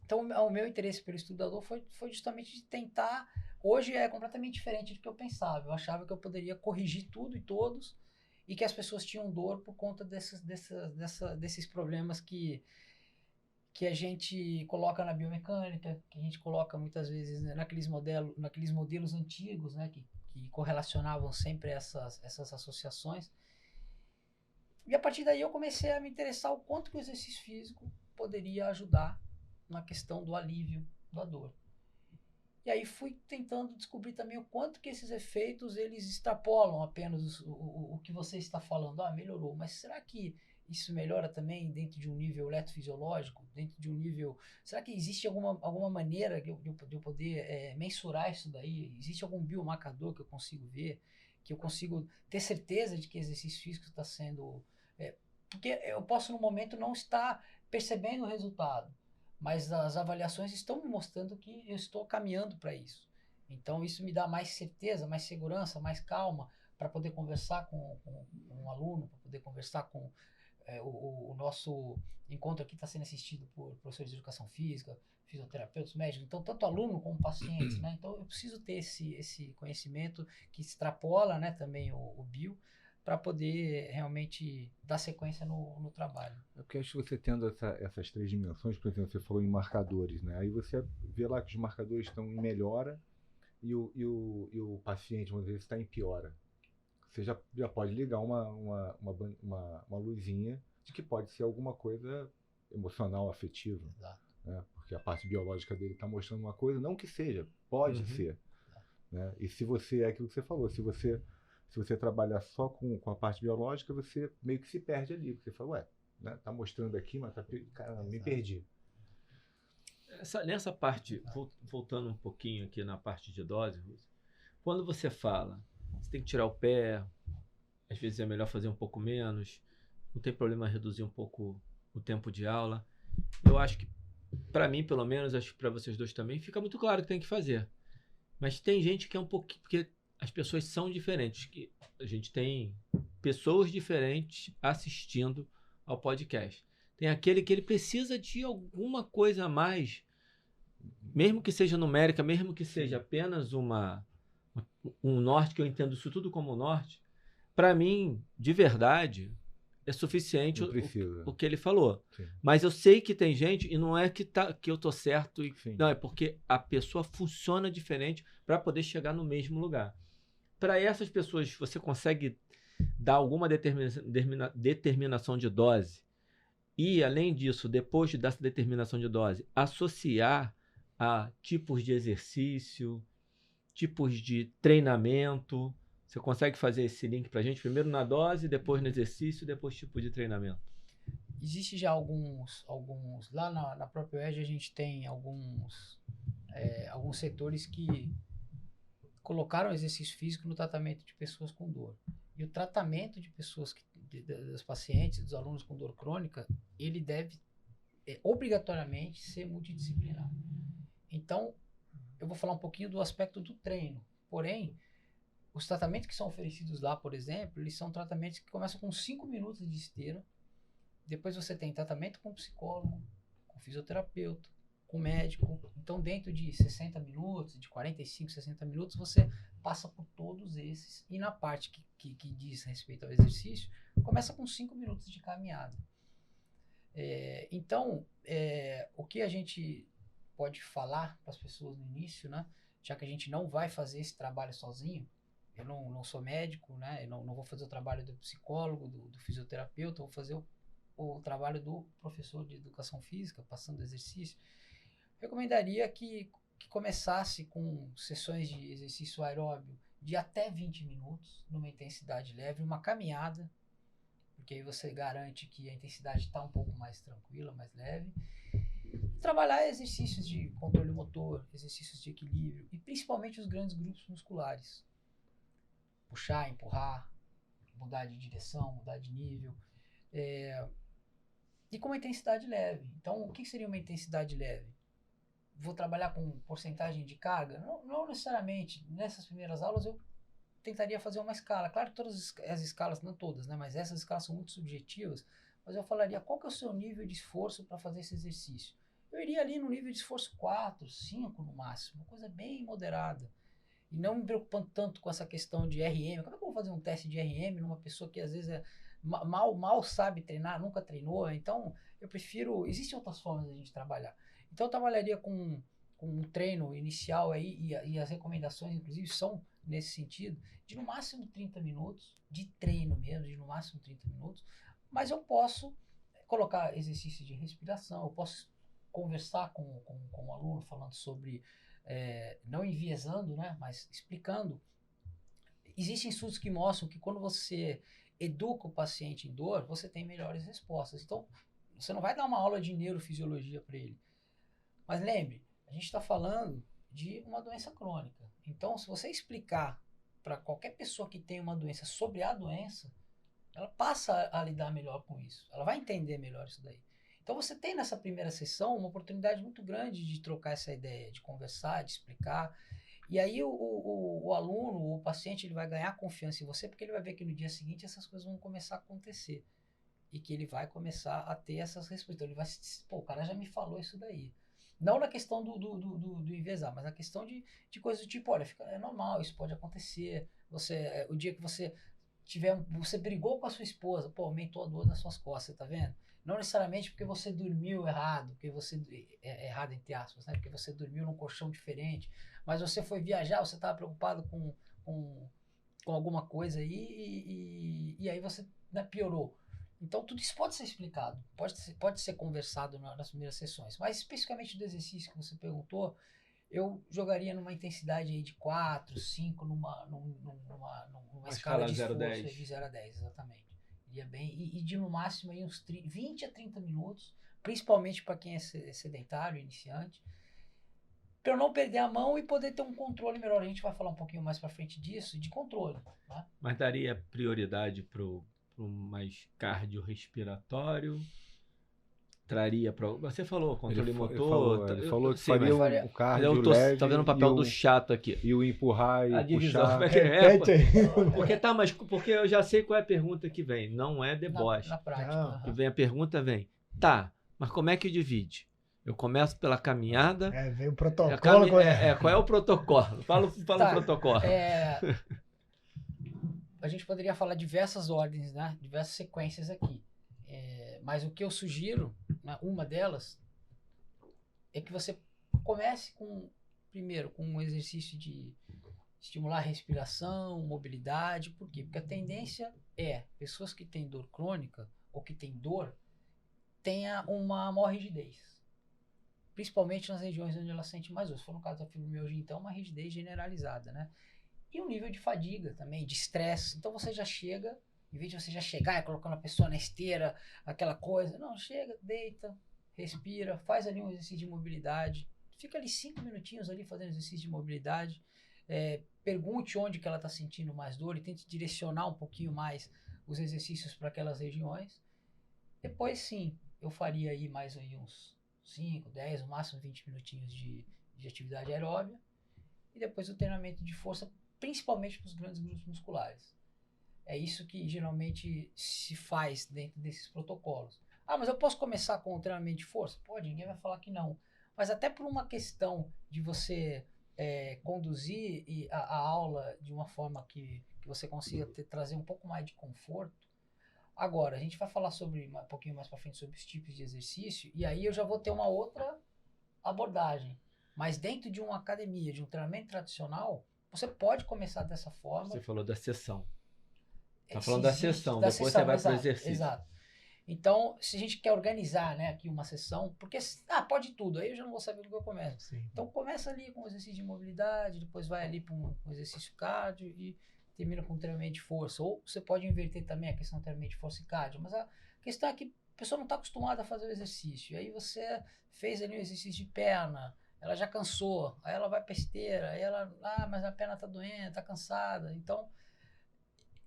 Então o meu interesse pelo estudador foi justamente de tentar, hoje é completamente diferente do que eu pensava, eu achava que eu poderia corrigir tudo e todos e que as pessoas tinham dor por conta desses problemas que a gente coloca na biomecânica, que a gente coloca muitas vezes, né, naqueles modelos antigos, né, que correlacionavam sempre essas associações. E a partir daí eu comecei a me interessar o quanto que o exercício físico poderia ajudar na questão do alívio da dor. E aí fui tentando descobrir também o quanto que esses efeitos eles extrapolam apenas o que você está falando. Ah, melhorou, mas será que isso melhora também dentro de um nível eletrofisiológico, dentro de um nível... Será que existe alguma maneira de eu poder mensurar isso daí? Existe algum biomarcador que eu consigo ver, que eu consigo ter certeza de que exercício físico está sendo... porque eu posso, no momento, não estar percebendo o resultado, mas as avaliações estão me mostrando que eu estou caminhando para isso. Então, isso me dá mais certeza, mais segurança, mais calma para poder conversar com um aluno, para poder conversar com... o nosso encontro aqui está sendo assistido por professores de educação física, fisioterapeutas, médicos, então tanto aluno como pacientes, né? Então eu preciso ter esse conhecimento que extrapola, né, também o bio, para poder realmente dar sequência no trabalho. É porque acho que você tendo essas 3 dimensões, por exemplo, você falou em marcadores, né? Aí você vê lá que os marcadores estão em melhora e o paciente, vamos dizer, está em piora. Você já pode ligar uma luzinha de que pode ser alguma coisa emocional, afetiva. Exato. Né? Porque a parte biológica dele está mostrando uma coisa, não que seja, pode ser. Né? E se você, é aquilo que você falou, se você trabalhar só com a parte biológica, você meio que se perde ali. Você fala, ué, né? Tá mostrando aqui, mas caramba, me perdi. Nessa parte, voltando um pouquinho aqui na parte de dose, quando você fala, você tem que tirar o pé, às vezes é melhor fazer um pouco menos, não tem problema reduzir um pouco o tempo de aula. Eu acho que, para mim, pelo menos, acho que para vocês dois também, fica muito claro que tem que fazer. Mas tem gente que é um pouquinho... Porque as pessoas são diferentes. Que a gente tem pessoas diferentes assistindo ao podcast. Tem aquele que ele precisa de alguma coisa a mais, mesmo que seja numérica, mesmo que seja apenas um norte, que eu entendo isso tudo como norte. Para mim, de verdade, é suficiente o que ele falou. Sim. Mas eu sei que tem gente, e não é que eu tô certo, Sim. não, é porque a pessoa funciona diferente para poder chegar no mesmo lugar. Para essas pessoas, você consegue dar alguma determinação de dose e, além disso, depois dessa determinação de dose, associar a tipos de exercício, tipos de treinamento. Você consegue fazer esse link para a gente? Primeiro na dose, depois no exercício, depois tipo de treinamento. Existe já alguns lá na própria UERJ a gente tem alguns setores que colocaram exercício físico no tratamento de pessoas com dor. E o tratamento de pessoas, dos pacientes, dos alunos com dor crônica, ele deve obrigatoriamente ser multidisciplinar. Então, eu vou falar um pouquinho do aspecto do treino. Porém, os tratamentos que são oferecidos lá, por exemplo, eles são tratamentos que começam com 5 minutos de esteira. Depois você tem tratamento com psicólogo, com fisioterapeuta, com médico. Então, dentro de 60 minutos, de 45, 60 minutos, você passa por todos esses. E na parte que diz respeito ao exercício, começa com 5 minutos de caminhada. Então, o que a gente pode falar para as pessoas no início, né? Já que a gente não vai fazer esse trabalho sozinho, eu não sou médico, né? Eu não vou fazer o trabalho do psicólogo, do fisioterapeuta, eu vou fazer o trabalho do professor de educação física, passando exercício. Recomendaria que começasse com sessões de exercício aeróbio de até 20 minutos, numa intensidade leve, uma caminhada, porque aí você garante que a intensidade está um pouco mais tranquila, mais leve. E trabalhar exercícios de controle motor, exercícios de equilíbrio, e principalmente os grandes grupos musculares. Puxar, empurrar, mudar de direção, mudar de nível. E com uma intensidade leve. Então, o que seria uma intensidade leve? Vou trabalhar com porcentagem de carga? Não necessariamente. Nessas primeiras aulas eu tentaria fazer uma escala. Claro que todas as escalas, não todas, né? Mas essas escalas são muito subjetivas. Mas eu falaria, qual que é o seu nível de esforço para fazer esse exercício? Eu iria ali no nível de esforço 4, 5 no máximo. Uma coisa bem moderada. E não me preocupando tanto com essa questão de RM. Como é que eu vou fazer um teste de RM numa pessoa que às vezes mal sabe treinar, nunca treinou? Então, eu prefiro... Existem outras formas de a gente trabalhar. Então, eu trabalharia com um treino inicial aí, e as recomendações, inclusive, são nesse sentido, de no máximo 30 minutos, de treino mesmo, de no máximo 30 minutos, mas eu posso colocar exercícios de respiração, eu posso conversar com o aluno falando sobre não enviesando, né, mas explicando. Existem estudos que mostram que quando você educa o paciente em dor, você tem melhores respostas. Então, você não vai dar uma aula de neurofisiologia para ele. Mas lembre, a gente está falando de uma doença crônica. Então, se você explicar para qualquer pessoa que tem uma doença sobre a doença, ela passa a lidar melhor com isso. Ela vai entender melhor isso daí. Então, você tem nessa primeira sessão uma oportunidade muito grande de trocar essa ideia, de conversar, de explicar. E aí o aluno, o paciente, ele vai ganhar confiança em você, porque ele vai ver que no dia seguinte essas coisas vão começar a acontecer. E que ele vai começar a ter essas respostas. Então, ele vai se... Pô, o cara já me falou isso daí. Não na questão do enviesar, mas na questão de coisas do tipo, olha, é normal, isso pode acontecer. O dia que você você brigou com a sua esposa, pô, aumentou a dor nas suas costas, tá vendo? Não necessariamente porque você dormiu errado, porque você, errado entre aspas, né? Porque você dormiu num colchão diferente, mas você foi viajar, você estava preocupado com alguma coisa aí e aí você, né, piorou. Então, tudo isso pode ser explicado, pode ser conversado nas primeiras sessões. Mas, especificamente do exercício que você perguntou, eu jogaria numa intensidade aí de 4, 5, numa escala de esforço de 0 a 10, exatamente. Iria bem, e de no máximo aí uns 20 a 30 minutos, principalmente para quem é sedentário, iniciante, para eu não perder a mão e poder ter um controle melhor. A gente vai falar um pouquinho mais para frente disso, de controle. Né? Mas daria prioridade para mais cardiorrespiratório, traria para... Você falou, controle motor... Ele falou que faria o cardio leve... Tá vendo o papel do chato aqui. E o empurrar e a divisão, puxar... Porque eu já sei qual é a pergunta que vem. Não é deboche. Na prática. Que vem a pergunta, tá, mas como é que divide? Eu começo pela caminhada... Vem o protocolo. Qual é o protocolo? Fala o protocolo. A gente poderia falar diversas ordens, né? Diversas sequências aqui. Mas o que eu sugiro, né, uma delas, é que você comece primeiro com um exercício de estimular a respiração, mobilidade. Por quê? Porque a tendência pessoas que têm dor crônica ou que têm dor, tenha uma maior rigidez. Principalmente nas regiões onde ela sente mais dor. Se for no caso da fibromialgia, então, uma rigidez generalizada, né? E um nível de fadiga também, de estresse. Então você já chega, em vez de você já chegar e colocando a pessoa na esteira, aquela coisa, não, chega, deita, respira, faz ali um exercício de mobilidade, fica ali 5 minutinhos ali fazendo exercício de mobilidade, pergunte onde que ela está sentindo mais dor e tente direcionar um pouquinho mais os exercícios para aquelas regiões. Depois sim, eu faria aí mais aí uns 5, 10, no máximo 20 minutinhos de atividade aeróbia e depois o treinamento de força, principalmente para os grandes grupos musculares. É isso que geralmente se faz dentro desses protocolos. Ah, mas eu posso começar com o treinamento de força? Pode, ninguém vai falar que não. Mas até por uma questão de você conduzir a aula de uma forma que você consiga trazer um pouco mais de conforto. Agora, a gente vai falar um pouquinho mais para frente sobre os tipos de exercício, e aí eu já vou ter uma outra abordagem. Mas dentro de uma academia, de um treinamento tradicional, você pode começar dessa forma. Você falou da sessão. Tá falando da sessão, depois você vai para o exercício. Exato. Então, se a gente quer organizar, né, aqui uma sessão, porque, pode tudo, aí eu já não vou saber do que eu começo. Sim. Então, começa ali com o exercício de mobilidade, depois vai ali para um exercício cardio e termina com um treinamento de força. Ou você pode inverter também a questão do treinamento de força e cardio, mas a questão é que a pessoa não está acostumada a fazer o exercício. E aí você fez ali um exercício de perna, ela já cansou, aí ela vai para esteira, aí ela, mas a perna está doendo, está cansada. Então,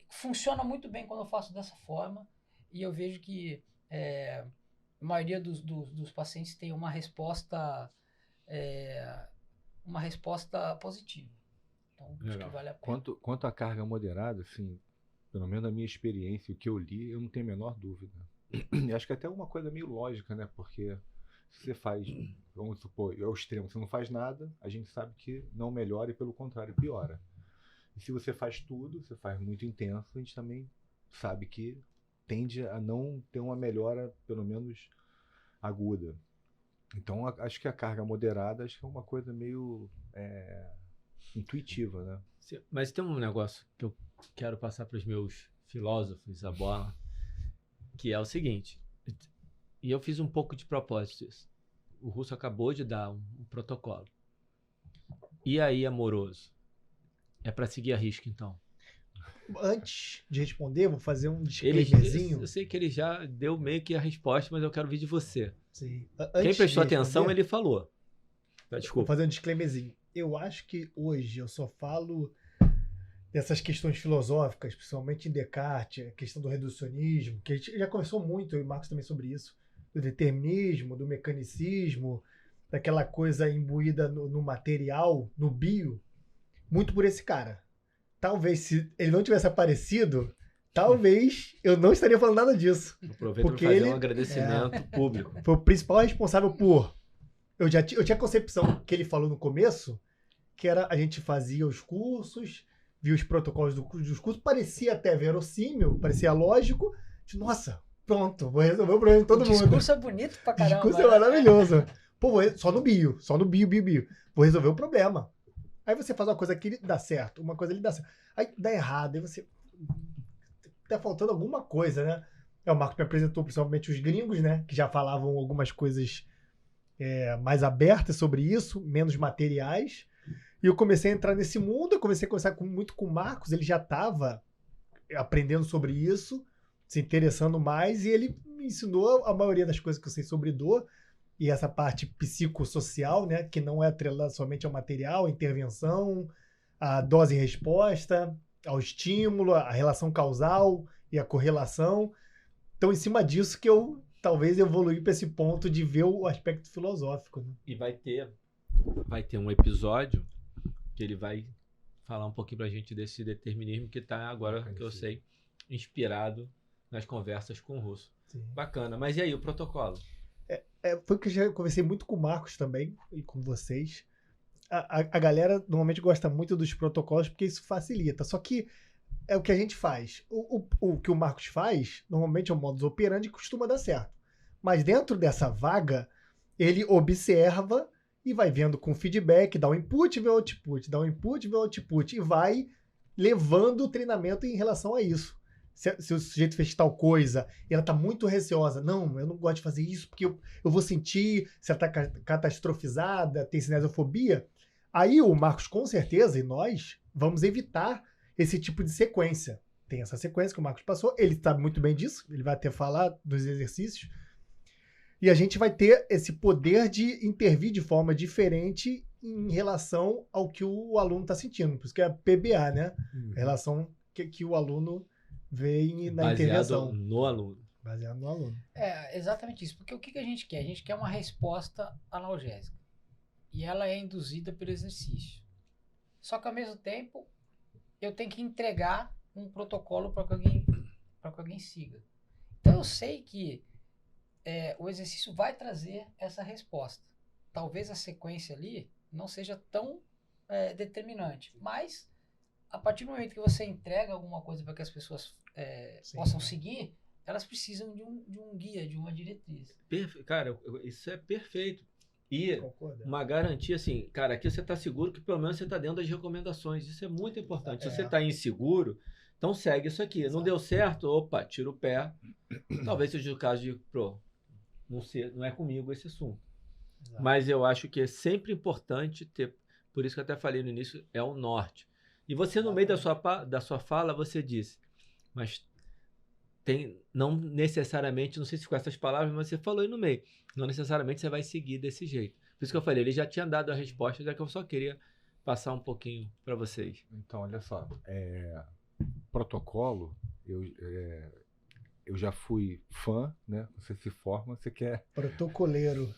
funciona muito bem quando eu faço dessa forma e eu vejo que a maioria dos pacientes tem uma resposta positiva. Então, acho que vale a pena. Quanto à carga moderada, assim, pelo menos na minha experiência, o que eu li, eu não tenho a menor dúvida. E acho que até uma coisa meio lógica, né? Porque se você faz, vamos supor, ao extremo, você não faz nada, a gente sabe que não melhora e pelo contrário piora. E se você faz tudo, você faz muito intenso, a gente também sabe que tende a não ter uma melhora, pelo menos aguda. Então, acho que a carga moderada acho que é uma coisa meio intuitiva, né? Mas tem um negócio que eu quero passar para os meus filósofos, a bola, que é o seguinte, e eu fiz um pouco de propósito disso. O Russo acabou de dar um protocolo. E aí, amoroso? É para seguir a risca, então? Antes de responder, vou fazer um Eu disclaimerzinho. sei que ele já deu meio que a resposta, mas eu quero ouvir de você. Sim. Quem Antes prestou de atenção, responder, ele falou. vou Desculpa. fazer um disclaimerzinho. Eu acho que hoje eu só falo dessas questões filosóficas, principalmente em Descartes, a questão do reducionismo, que a gente já conversou muito, eu e o Marcos também, sobre isso, do determinismo, do mecanicismo, daquela coisa imbuída no material, no bio, muito por esse cara. Talvez, se ele não tivesse aparecido, talvez eu não estaria falando nada disso. Aproveito Porque para fazer ele- um agradecimento público. Foi o principal responsável por... Eu tinha a concepção que ele falou no começo, que era a gente fazia os cursos, via os protocolos dos cursos, parecia até verossímil, parecia lógico. Nossa, pronto, vou resolver o problema de todo O mundo. discurso é bonito pra O caramba. discurso é né? maravilhoso. Pô, só no bio. Vou resolver o problema. Aí você faz uma coisa que dá certo, uma coisa ali dá certo. Aí dá errado, aí você... Tá faltando alguma coisa, né? O Marco me apresentou principalmente os gringos, né? Que já falavam algumas coisas mais abertas sobre isso, menos materiais. E eu comecei a entrar nesse mundo, eu comecei a conversar muito com o Marcos, ele já estava aprendendo sobre isso, se interessando mais, e ele me ensinou a maioria das coisas que eu sei sobre dor, e essa parte psicossocial, né, que não é atrelada somente ao material, a intervenção, a dose e resposta, ao estímulo, a relação causal e a correlação. Então, em cima disso que eu talvez evoluí para esse ponto de ver o aspecto filosófico. Né? E vai ter um episódio que ele vai falar um pouquinho pra gente desse determinismo que tá agora, que eu sei, inspirado nas conversas com o Russo. Sim. Bacana. Mas e aí, o protocolo? Foi que eu já conversei muito com o Marcos também e com vocês. A galera normalmente gosta muito dos protocolos porque isso facilita. Só que é o que a gente faz. O que o Marcos faz, normalmente é o modus operandi que costuma dar certo. Mas dentro dessa vaga, ele observa e vai vendo com feedback, dá um input, vê o output, dá um input, vê o output, e vai levando o treinamento em relação a isso. Se o sujeito fez tal coisa e ela tá muito receosa, não, eu não gosto de fazer isso porque eu vou sentir, se ela tá catastrofizada, tem cinesiofobia, aí o Marcos com certeza, e nós, vamos evitar esse tipo de sequência. Tem essa sequência que o Marcos passou, ele sabe muito bem disso, ele vai até falar dos exercícios, e a gente vai ter esse poder de intervir de forma diferente em relação ao que o aluno está sentindo. Por isso que é a PBA, né? A relação que o aluno vê na intervenção. Baseado no aluno. Baseado no aluno. É, exatamente isso. Porque o que a gente quer? A gente quer uma resposta analgésica. E ela é induzida pelo exercício. Só que, ao mesmo tempo, eu tenho que entregar um protocolo para que alguém siga. Então, eu sei que o exercício vai trazer essa resposta. Talvez a sequência ali não seja tão determinante, mas a partir do momento que você entrega alguma coisa para que as pessoas possam seguir, elas precisam de um guia, de uma diretriz. Cara, isso é perfeito. E Concordo. uma garantia assim, cara, aqui você está seguro que pelo menos você está dentro das recomendações. Isso é muito importante. Se você está inseguro, então segue isso aqui. Não deu certo, opa, tira o pé. Talvez seja o caso de, não é comigo esse assunto. Exato. Mas eu acho que é sempre importante ter, por isso que eu até falei no início, é o norte. E você no meio da sua fala, você disse, mas não necessariamente, não sei se com essas palavras, mas você falou aí no meio, não necessariamente você vai seguir desse jeito. Por isso que eu falei, ele já tinha dado a resposta, já que eu só queria passar um pouquinho para vocês. Então, olha só, protocolo, eu já fui fã, né? Você se forma, você quer Protocoleiro.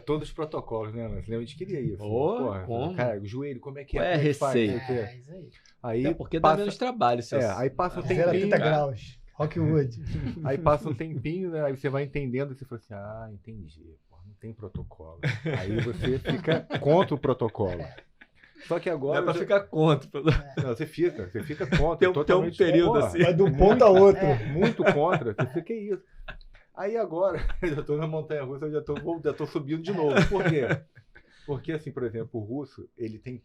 todos os protocolos, né? Mas a gente queria isso. Como? Cara, o joelho, como é que é? Qual é a Como é que faz? receita? Isso aí. Aí Porque dá menos trabalho. aí passa um 0 a 30 tempinho, graus. Rockwood. aí passa um tempinho, né? Aí você vai entendendo e você fala assim, entendi, não tem protocolo. Aí você fica contra o protocolo. Só que agora... Dá pra ficar contra. Não, você fica contra. Tem um período assim. Vai de um ponto a outro. Muito contra. Você fica isso. Aí agora, eu já tô na montanha-russa, eu já tô subindo de novo. Por quê? Porque, assim, por exemplo, o russo, ele tem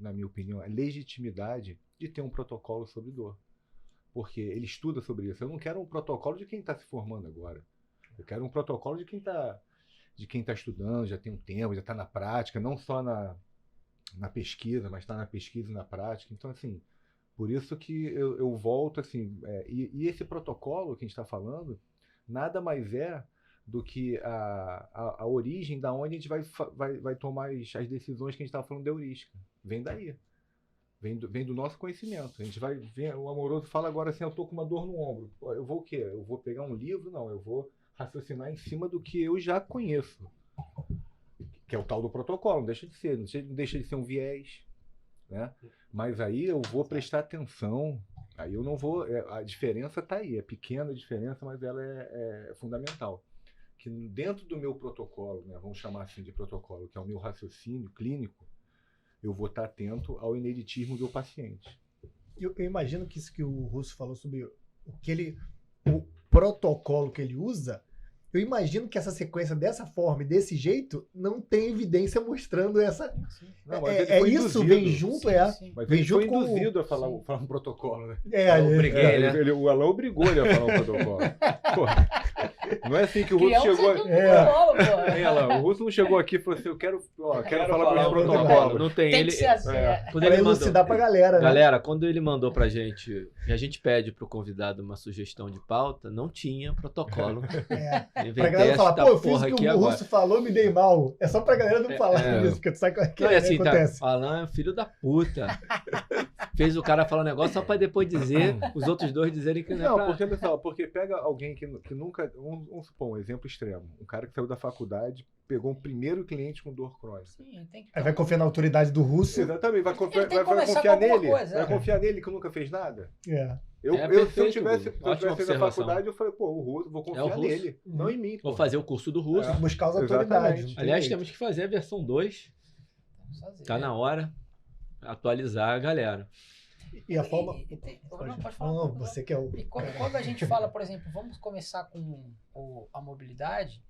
na minha opinião, a legitimidade de ter um protocolo sobre dor. Porque ele estuda sobre isso. Eu não quero um protocolo de quem está se formando agora. Eu quero um protocolo de quem está estudando, já tem um tempo, já está na prática, não só na pesquisa, mas está na pesquisa e na prática. Então, assim, por isso que eu volto, assim, e esse protocolo que a gente está falando, nada mais é do que a origem da onde a gente vai tomar as decisões que a gente estava falando de heurística. Vem daí. Vem do nosso conhecimento. A gente vai ver, o amoroso fala agora assim, eu tô com uma dor no ombro. Eu vou o quê? Eu vou pegar um livro? Não, eu vou raciocinar em cima do que eu já conheço. Que é o tal do protocolo, não deixa de ser, não deixa de ser um viés, né? Mas aí eu vou prestar atenção, aí eu não vou, a diferença está aí, é pequena a diferença, mas ela é fundamental. Que dentro do meu protocolo, né, vamos chamar assim de protocolo, que é o meu raciocínio clínico, eu vou estar atento ao ineditismo do paciente. Eu imagino que isso que o Russo falou sobre o protocolo que ele usa, eu imagino que essa sequência dessa forma e desse jeito não tem evidência mostrando essa. Não, mas ele foi isso, induzido. vem junto, Mas vem ele junto foi induzido a falar um protocolo, né? Eu obriguei, né? O Alain obrigou ele a falar um protocolo. Pô, não é assim que o Russo chegou. O Russo não chegou aqui e falou assim: eu quero falar o sobre o protocolo. Não tem. Tem Ele, que ser assim. quando Pra ele mandou, elucidar pra galera, né? galera, quando ele mandou pra gente, e a gente pede pro convidado uma sugestão de pauta, não tinha protocolo. Pra Inventei galera falar, esta pô, eu fiz porra o aqui que o agora. Russo falou, me dei mal. É só pra galera não falar isso, porque tu sabe o que Não, é assim, acontece. tá, Alan é filho da puta. Fez o cara falar um negócio só pra depois dizer, os outros dois dizerem que não é Não, pra... porque, pessoal, porque pega alguém que nunca. Vamos supor, um exemplo extremo. Um cara que saiu da faculdade, pegou um primeiro cliente com dor crônica. Sim, tem que Aí vai confiar na autoridade do Russo. Exatamente, vai tem que começar confiar com alguma nele. coisa, Vai confiar nele que nunca fez nada. É. Se eu perfeito, tivesse Guga. Ótima na observação. faculdade, eu falei, pô, o Russo, vou confiar Russo. nele, não em mim. Vou pô. fazer o curso do russo. Tem que buscar as Exatamente. autoridades. não tem Aliás, jeito. temos que fazer a versão 2. Tá na hora. Atualizar a galera. E a forma. Não, pode falar. Não, você que é o. E quando a gente fala, por exemplo, vamos começar com a mobilidade,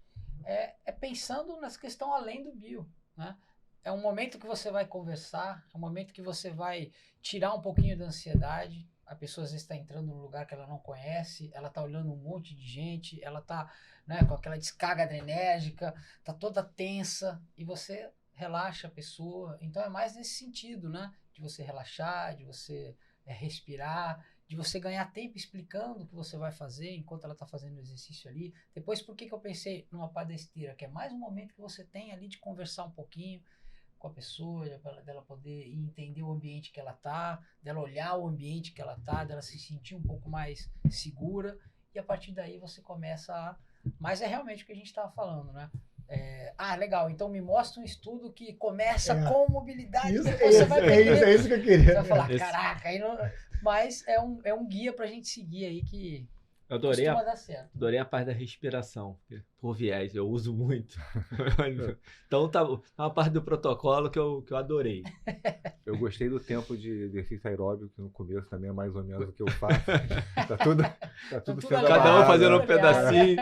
é pensando nessa questão além do bio, né? É um momento que você vai conversar, é um momento que você vai tirar um pouquinho da ansiedade. A pessoa às vezes está entrando num lugar que ela não conhece, ela está olhando um monte de gente, ela está, né, com aquela descarga adrenérgica, está toda tensa, e você relaxa a pessoa. Então é mais nesse sentido, né? De você relaxar, de você respirar, de você ganhar tempo explicando o que você vai fazer enquanto ela está fazendo o exercício ali. Depois, por que eu pensei numa palestra, que é mais um momento que você tem ali de conversar um pouquinho com a pessoa, dela poder entender o ambiente que ela tá, dela olhar o ambiente que ela tá, dela se sentir um pouco mais segura, e a partir daí você começa a... Mas é realmente o que a gente estava falando, né? Legal, então me mostra um estudo que começa com mobilidade, Isso, depois você vai é isso que eu queria. Você vai falar, caraca, aí não... Mas é um guia pra gente seguir aí que Eu adorei costuma dar certo. Adorei a parte da respiração, por viés, eu uso muito. Então tá uma parte do protocolo que eu adorei. Eu gostei do tempo de exercício aeróbico, que no começo também é mais ou menos o que eu faço. Tá tudo sendo ali. Cada um amarrado, fazendo né? um pedacinho.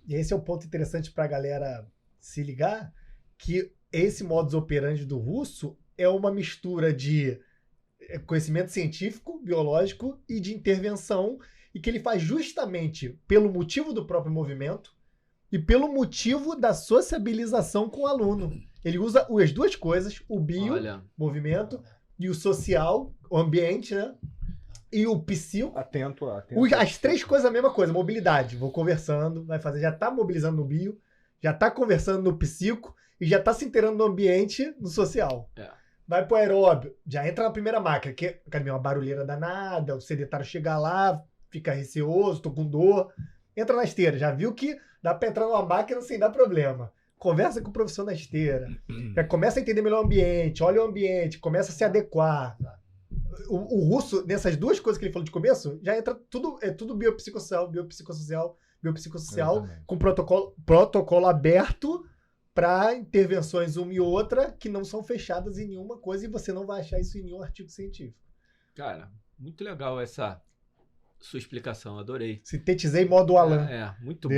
E esse é um ponto interessante pra galera se ligar, que esse modus operandi do Russo é uma mistura de conhecimento científico, biológico e de intervenção, e que ele faz justamente pelo motivo do próprio movimento e pelo motivo da sociabilização com o aluno. Ele usa as duas coisas, o bio, Olha, movimento, e o social, o ambiente, né? E o psico. Atento. As três coisas a mesma coisa, mobilidade. Vou conversando, vai fazer, já tá mobilizando no bio, já tá conversando no psico e já tá se inteirando no ambiente, no social. Vai pro aeróbio, já entra na primeira máquina, que é uma barulheira danada, o sedentário chega lá, fica receoso, tô com dor. Entra na esteira, já viu que dá pra entrar numa máquina sem dar problema. Conversa com o professor na esteira, já começa a entender melhor o ambiente, olha o ambiente, começa a se adequar. O Russo, nessas duas coisas que ele falou de começo, já entra tudo, é tudo biopsicossocial, com protocolo aberto para intervenções uma e outra que não são fechadas em nenhuma coisa, e você não vai achar isso em nenhum artigo científico. cara, muito legal essa sua explicação, adorei. Sintetizei modo Alan. Muito bom.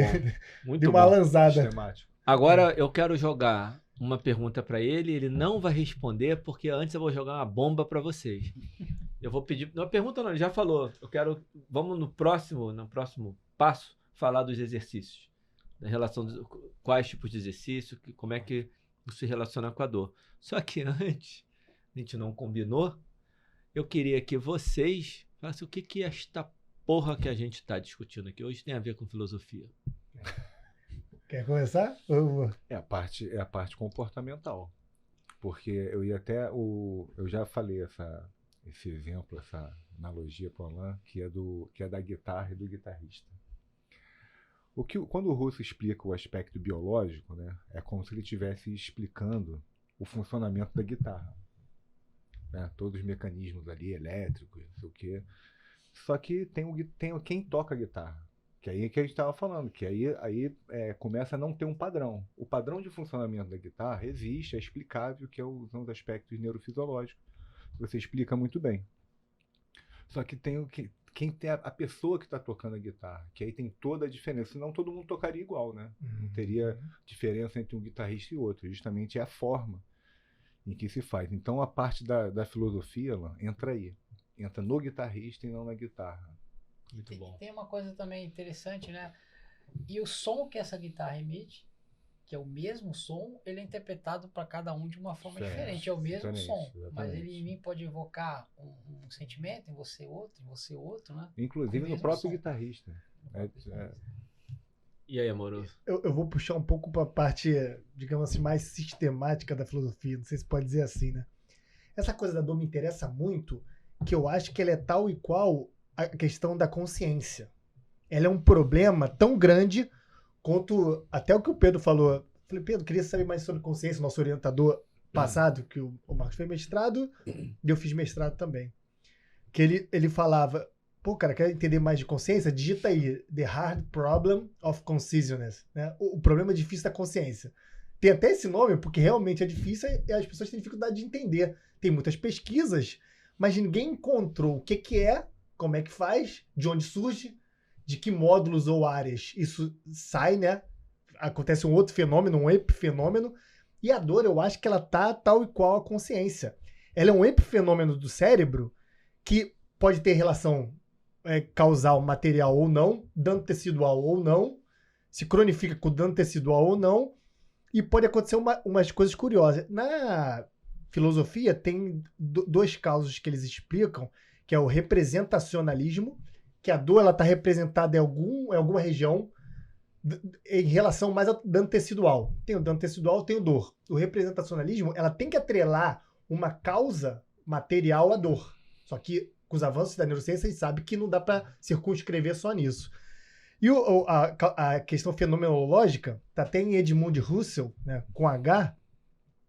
Muito Deu uma bom. alanzada. Sistemático. Agora eu quero jogar uma pergunta para ele não vai responder, porque antes eu vou jogar uma bomba para vocês. Eu vou pedir, não pergunta não, ele já falou. Vamos no próximo passo falar dos exercícios, da relação quais tipos de exercício, como é que se relaciona com a dor. Só que antes, a gente não combinou, eu queria que vocês falassem o que é esta porra que a gente está discutindo aqui. Hoje tem a ver com filosofia. Quer começar? É a parte comportamental. Porque eu ia até eu já falei esse exemplo, essa analogia para o Alain, que é da guitarra e do guitarrista. Quando o Russo explica o aspecto biológico, né, é como se ele estivesse explicando o funcionamento da guitarra, né, todos os mecanismos ali, elétricos, não sei o quê. Só que tem quem toca a guitarra, que aí é que a gente estava falando, que aí começa a não ter um padrão. O padrão de funcionamento da guitarra existe, é explicável, que são os aspectos neurofisiológicos. Você explica muito bem. Só que quem tem a pessoa que está tocando a guitarra, que aí tem toda a diferença, senão todo mundo tocaria igual, né? Não teria diferença entre um guitarrista e outro, justamente é a forma em que se faz. Então a parte da filosofia, ela entra aí, entra no guitarrista e não na guitarra. Muito bom. Tem uma coisa também interessante, né? E o som que essa guitarra emite, que é o mesmo som, ele é interpretado para cada um de uma forma diferente. É o mesmo som, mas ele em mim pode evocar um sentimento, em você outro, né? Inclusive no próprio guitarrista. E aí, amoroso? Eu vou puxar um pouco para a parte, digamos assim, mais sistemática da filosofia. Não sei se pode dizer assim, né? Essa coisa da dor me interessa muito, que eu acho que ela é tal e qual a questão da consciência. Ela é um problema tão grande quanto até o que o Pedro falou. Eu falei, Pedro, queria saber mais sobre consciência, nosso orientador passado, que o Marcos fez mestrado, e eu fiz mestrado também. Que ele falava, pô, cara, quer entender mais de consciência? Digita aí, The Hard Problem of Consciousness, né? O problema difícil da consciência. Tem até esse nome, porque realmente é difícil e as pessoas têm dificuldade de entender. Tem muitas pesquisas, mas ninguém encontrou o que é, como é que faz, de onde surge, de que módulos ou áreas isso sai, né? Acontece um outro fenômeno, um epifenômeno, e a dor, eu acho que ela tá tal e qual a consciência. Ela é um epifenômeno do cérebro que pode ter relação causal, material ou não, dano tecidual ou não, se cronifica com dano tecidual ou não, e pode acontecer umas coisas curiosas. Na filosofia, tem dois casos que eles explicam, que é o representacionalismo, que a dor está representada em alguma região em relação mais ao dano tecidual. Tem o dano tecidual, tem o dor. O representacionalismo, ela tem que atrelar uma causa material à dor. Só que com os avanços da neurociência, a gente sabe que não dá para circunscrever só nisso. E a questão fenomenológica, tá até em Edmund Husserl, né, com H,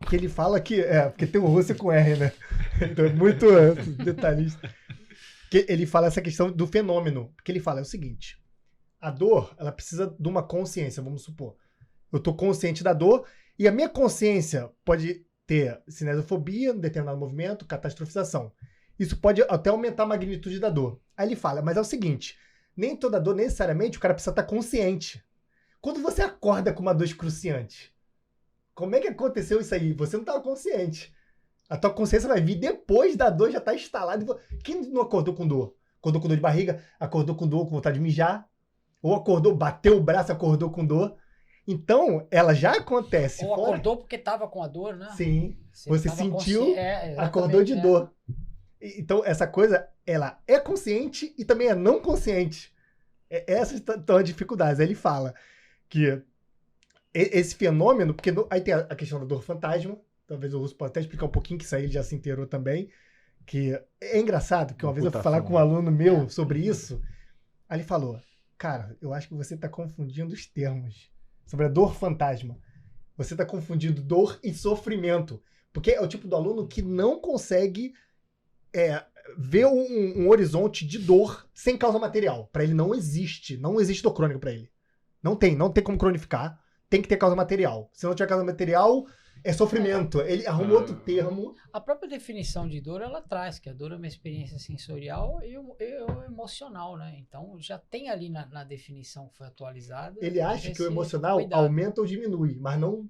que ele fala que... porque tem o Husserl com R, né? Então é muito detalhista. Que ele fala essa questão do fenômeno. Porque ele fala o seguinte, a dor, ela precisa de uma consciência, vamos supor. Eu estou consciente da dor e a minha consciência pode ter cinesiofobia, um determinado movimento, catastrofização. Isso pode até aumentar a magnitude da dor. Aí ele fala, mas é o seguinte, nem toda dor, necessariamente, o cara precisa estar consciente. Quando você acorda com uma dor excruciante, como é que aconteceu isso aí? Você não estava consciente. A tua consciência vai vir depois da dor, já está instalada. Quem não acordou com dor? Acordou com dor de barriga, acordou com dor, com vontade de mijar, ou acordou, bateu o braço, acordou com dor. Então, ela já acontece. Ou acordou porque estava com a dor, né? Sim, você sentiu, acordou de dor. Então, essa coisa, ela é consciente e também é não consciente. Essas são as dificuldades. Aí ele fala que esse fenômeno, porque aí tem a questão da dor fantasma, talvez o Russo possa até explicar um pouquinho, que isso aí ele já se inteirou também, que é engraçado, que uma vez eu fui falar com um aluno meu sobre isso, aí ele falou, cara, eu acho que você está confundindo os termos sobre a dor fantasma. Você está confundindo dor e sofrimento, porque é o tipo do aluno que não consegue ver um horizonte de dor sem causa material. Para ele não existe dor crônica para ele. Não tem como cronificar, tem que ter causa material. Se não tiver causa material, é sofrimento. Ele arruma outro termo. A própria definição de dor, ela traz que a dor é uma experiência sensorial e emocional, né? Então, já tem ali na definição que foi atualizada. Ele acha que o emocional aumenta ou diminui, mas não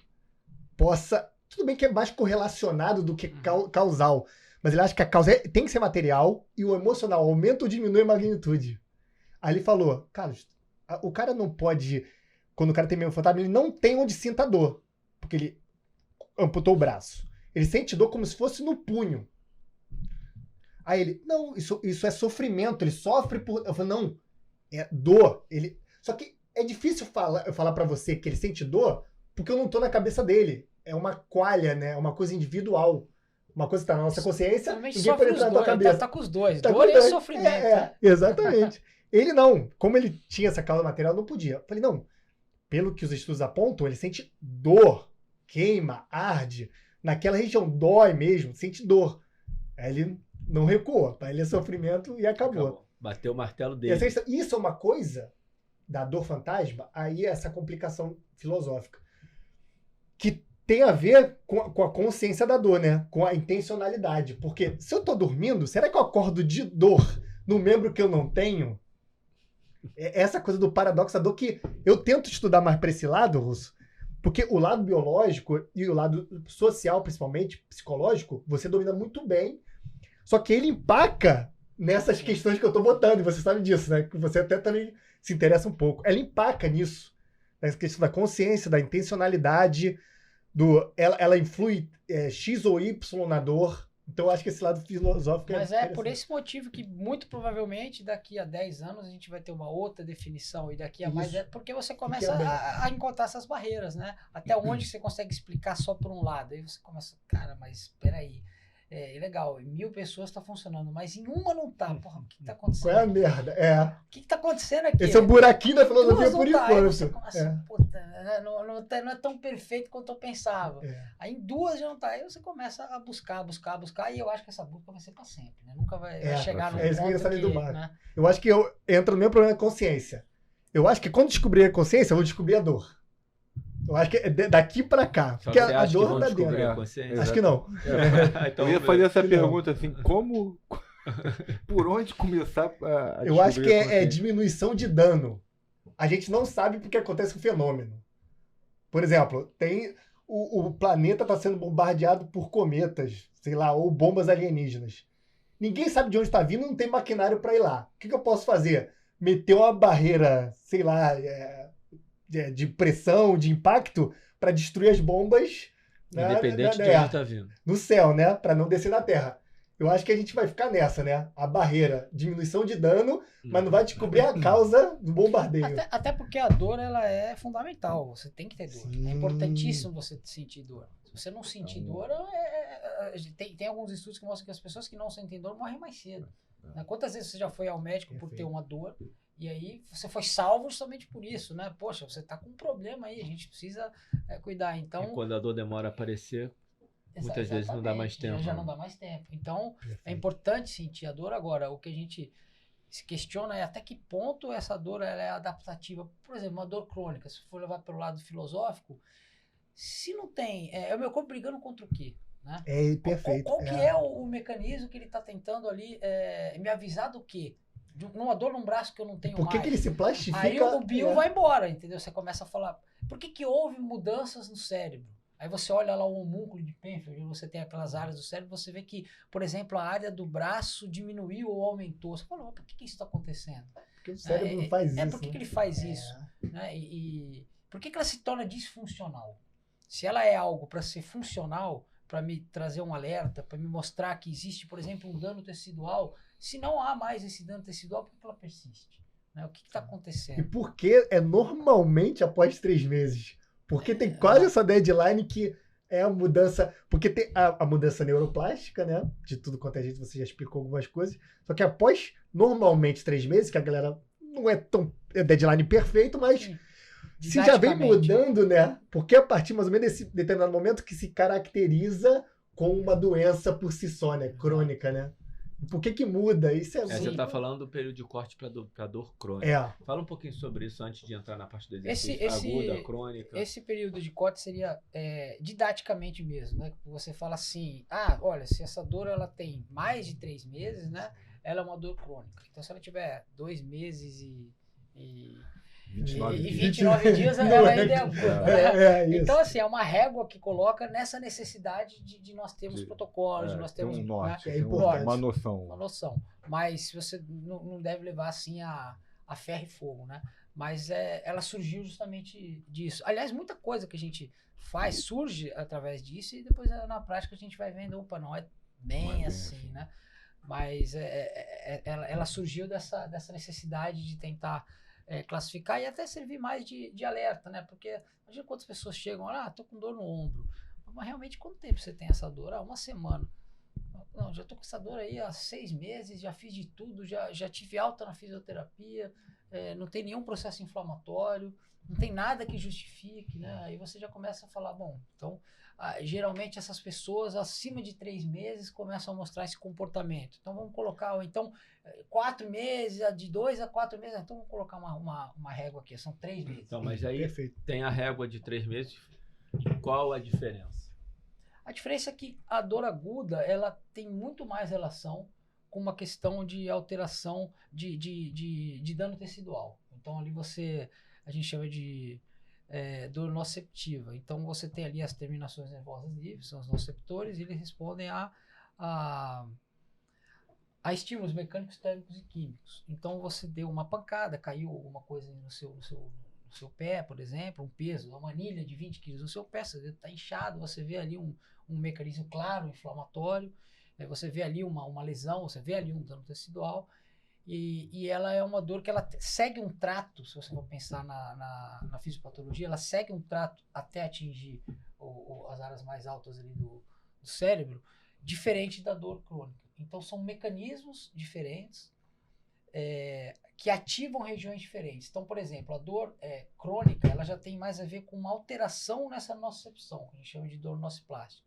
possa... Tudo bem que é mais correlacionado do que causal, mas ele acha que a causa tem que ser material e o emocional aumenta ou diminui a magnitude. Aí ele falou, Carlos, o cara não pode... Quando o cara tem medo fantasma, ele não tem onde sinta dor. Porque ele amputou o braço. Ele sente dor como se fosse no punho. Aí ele, não, isso é sofrimento, ele sofre por... Eu falo, não, é dor. Só que é difícil eu falar pra você que ele sente dor porque eu não tô na cabeça dele. É uma qualha, né? É uma coisa individual. Uma coisa que tá na nossa consciência, ninguém pode entrar na tua cabeça. Tá com os dois. Tá dor com e dois. sofrimento. Exatamente. Ele não. Como ele tinha essa causa material, não podia. Eu falei, não. Pelo que os estudos apontam, ele sente dor. Queima, arde. Naquela região, dói mesmo, sente dor. Aí ele não recuou. Para ele é sofrimento e acabou. Bateu o martelo dele. Isso é uma coisa da dor fantasma, aí é essa complicação filosófica. Que tem a ver com a consciência da dor, né? Com a intencionalidade. Porque se eu tô dormindo, será que eu acordo de dor no membro que eu não tenho? É essa coisa do paradoxo da dor que eu tento estudar mais para esse lado, Russo, porque o lado biológico e o lado social, principalmente, psicológico, você domina muito bem, só que ele empaca nessas questões que eu tô botando, e você sabe disso, né? Que você até também se interessa um pouco. Ela empaca nisso, nessa questão da consciência, da intencionalidade, ela influi X ou Y na dor. Então eu acho que esse lado filosófico Mas é por esse motivo que muito provavelmente daqui a 10 anos a gente vai ter uma outra definição e daqui a mais... porque você começa a encontrar essas barreiras, né? Até onde você consegue explicar só por um lado. Aí você começa, cara, mas espera aí. É legal, 1000 pessoas tá funcionando, mas em uma não tá. Porra, o que tá acontecendo? Qual é a merda? O que tá acontecendo aqui? Esse é o buraquinho da filosofia por enquanto. Aí você começa, puta, não é tão perfeito quanto eu pensava. Aí em 2 já não tá. Aí você começa a buscar, e eu acho que essa busca vai ser pra sempre, né? Nunca vai chegar no ponto do mar. Né? Eu acho que eu entro no meu problema da consciência. Eu acho que quando descobrir a consciência, eu vou descobrir a dor. Eu acho que é daqui pra cá. Porque a dor tá dentro. Acho que não. Então, eu ia fazer essa pergunta assim, como... Por onde começar a Eu acho que é diminuição de dano. A gente não sabe porque acontece o fenômeno. Por exemplo, o planeta está sendo bombardeado por cometas, sei lá, ou bombas alienígenas. Ninguém sabe de onde está vindo, não tem maquinário para ir lá. O que eu posso fazer? Meter uma barreira, sei lá... de pressão, de impacto, para destruir as bombas. Independente de onde está vindo. No céu, né? Para não descer na Terra. Eu acho que a gente vai ficar nessa, né? A barreira, diminuição de dano, mas não vai descobrir a causa do bombardeio. Até porque a dor, ela é fundamental. Você tem que ter dor. Sim. É importantíssimo você sentir dor. Se você não sentir dor, tem alguns estudos que mostram que as pessoas que não sentem dor morrem mais cedo. Quantas vezes você já foi ao médico por ter uma dor e aí você foi salvo justamente por isso, né? Poxa, você tá com um problema aí, a gente precisa cuidar. Então, e quando a dor demora a aparecer, muitas vezes não dá mais tempo. Já não dá mais tempo. Então, é importante sentir a dor. Agora, o que a gente se questiona é até que ponto essa dor ela é adaptativa. Por exemplo, uma dor crônica, se for levar pelo lado filosófico, se não tem... É o meu corpo brigando contra o quê? Né? Perfeito. Qual que é o mecanismo que ele está tentando ali me avisar do quê? Numa dor num braço que eu não tenho mais. Por que ele se plastifica? Aí o bio vai embora, entendeu? Você começa a falar, por que houve mudanças no cérebro? Aí você olha lá o homúnculo de Penfield, você tem aquelas áreas do cérebro, você vê que, por exemplo, a área do braço diminuiu ou aumentou. Você fala, por que isso está acontecendo? Porque o cérebro não faz isso. Por que ele faz isso? Né? E por que ela se torna disfuncional? Se ela é algo para ser funcional, para me trazer um alerta, para me mostrar que existe, por exemplo, um dano tecidual, se não há mais esse dano tecidual, por que ela persiste? Né? O que está acontecendo? E por que é normalmente após 3 meses? Porque tem quase essa deadline que é a mudança... Porque tem a mudança neuroplástica, né? De tudo quanto a gente, você já explicou algumas coisas. Só que após, normalmente, 3 meses, que a galera não é tão... É deadline perfeito, mas... Sim. Se já vem mudando, né? Porque a partir mais ou menos desse determinado momento que se caracteriza com uma doença por si só, né? Crônica, né? Por que muda? Isso é Você está falando do período de corte para dor crônica. Fala um pouquinho sobre isso antes de entrar na parte do exercício aguda, crônica. Esse período de corte seria didaticamente mesmo, né? Você fala assim, olha, se essa dor ela tem mais de 3 meses, né? Ela é uma dor crônica. Então, se ela tiver 2 meses e 29 dias ela ainda é aguda. Então, assim, é uma régua que coloca nessa necessidade de nós termos protocolos, de nós termos norte, é importante. Uma noção. Uma noção. Mas você não deve levar assim a a ferro e fogo, né? Mas ela surgiu justamente disso. Aliás, muita coisa que a gente faz surge através disso e depois na prática a gente vai vendo, opa, não é bem assim, né? Mas ela surgiu dessa necessidade de tentar classificar e até servir mais de alerta, né? Porque imagina quantas pessoas chegam lá, tô com dor no ombro. Mas realmente quanto tempo você tem essa dor? Uma semana. Não, já tô com essa dor aí há 6 meses, já fiz de tudo, já tive alta na fisioterapia, não tem nenhum processo inflamatório, não tem nada que justifique, né? Aí você já começa a falar, bom, então, geralmente essas pessoas acima de 3 meses começam a mostrar esse comportamento. Então vamos colocar, ou então 4 meses, de 2 a 4 meses, então vamos colocar uma régua aqui, são 3 meses. Então, mas aí Perfeito. tem a régua de 3 meses, e qual a diferença? A diferença é que a dor aguda, ela tem muito mais relação com uma questão de alteração de dano tecidual. Então ali a gente chama de dor nociceptiva. Então você tem ali as terminações nervosas livres, são os nociceptores, e eles respondem a estímulos mecânicos, térmicos e químicos. Então você deu uma pancada, caiu alguma coisa no seu pé, por exemplo, um peso, uma manilha de 20 quilos no seu pé, seu dedo está inchado, você vê ali um mecanismo claro, inflamatório, você vê ali uma lesão, você vê ali um dano tecidual, e ela é uma dor que ela segue um trato, se você for pensar na fisiopatologia, ela segue um trato até atingir as áreas mais altas ali do cérebro, diferente da dor crônica. Então são mecanismos diferentes, que ativam regiões diferentes. Então, por exemplo, a dor crônica, ela já tem mais a ver com uma alteração nessa nocicepção, que a gente chama de dor nociplástica.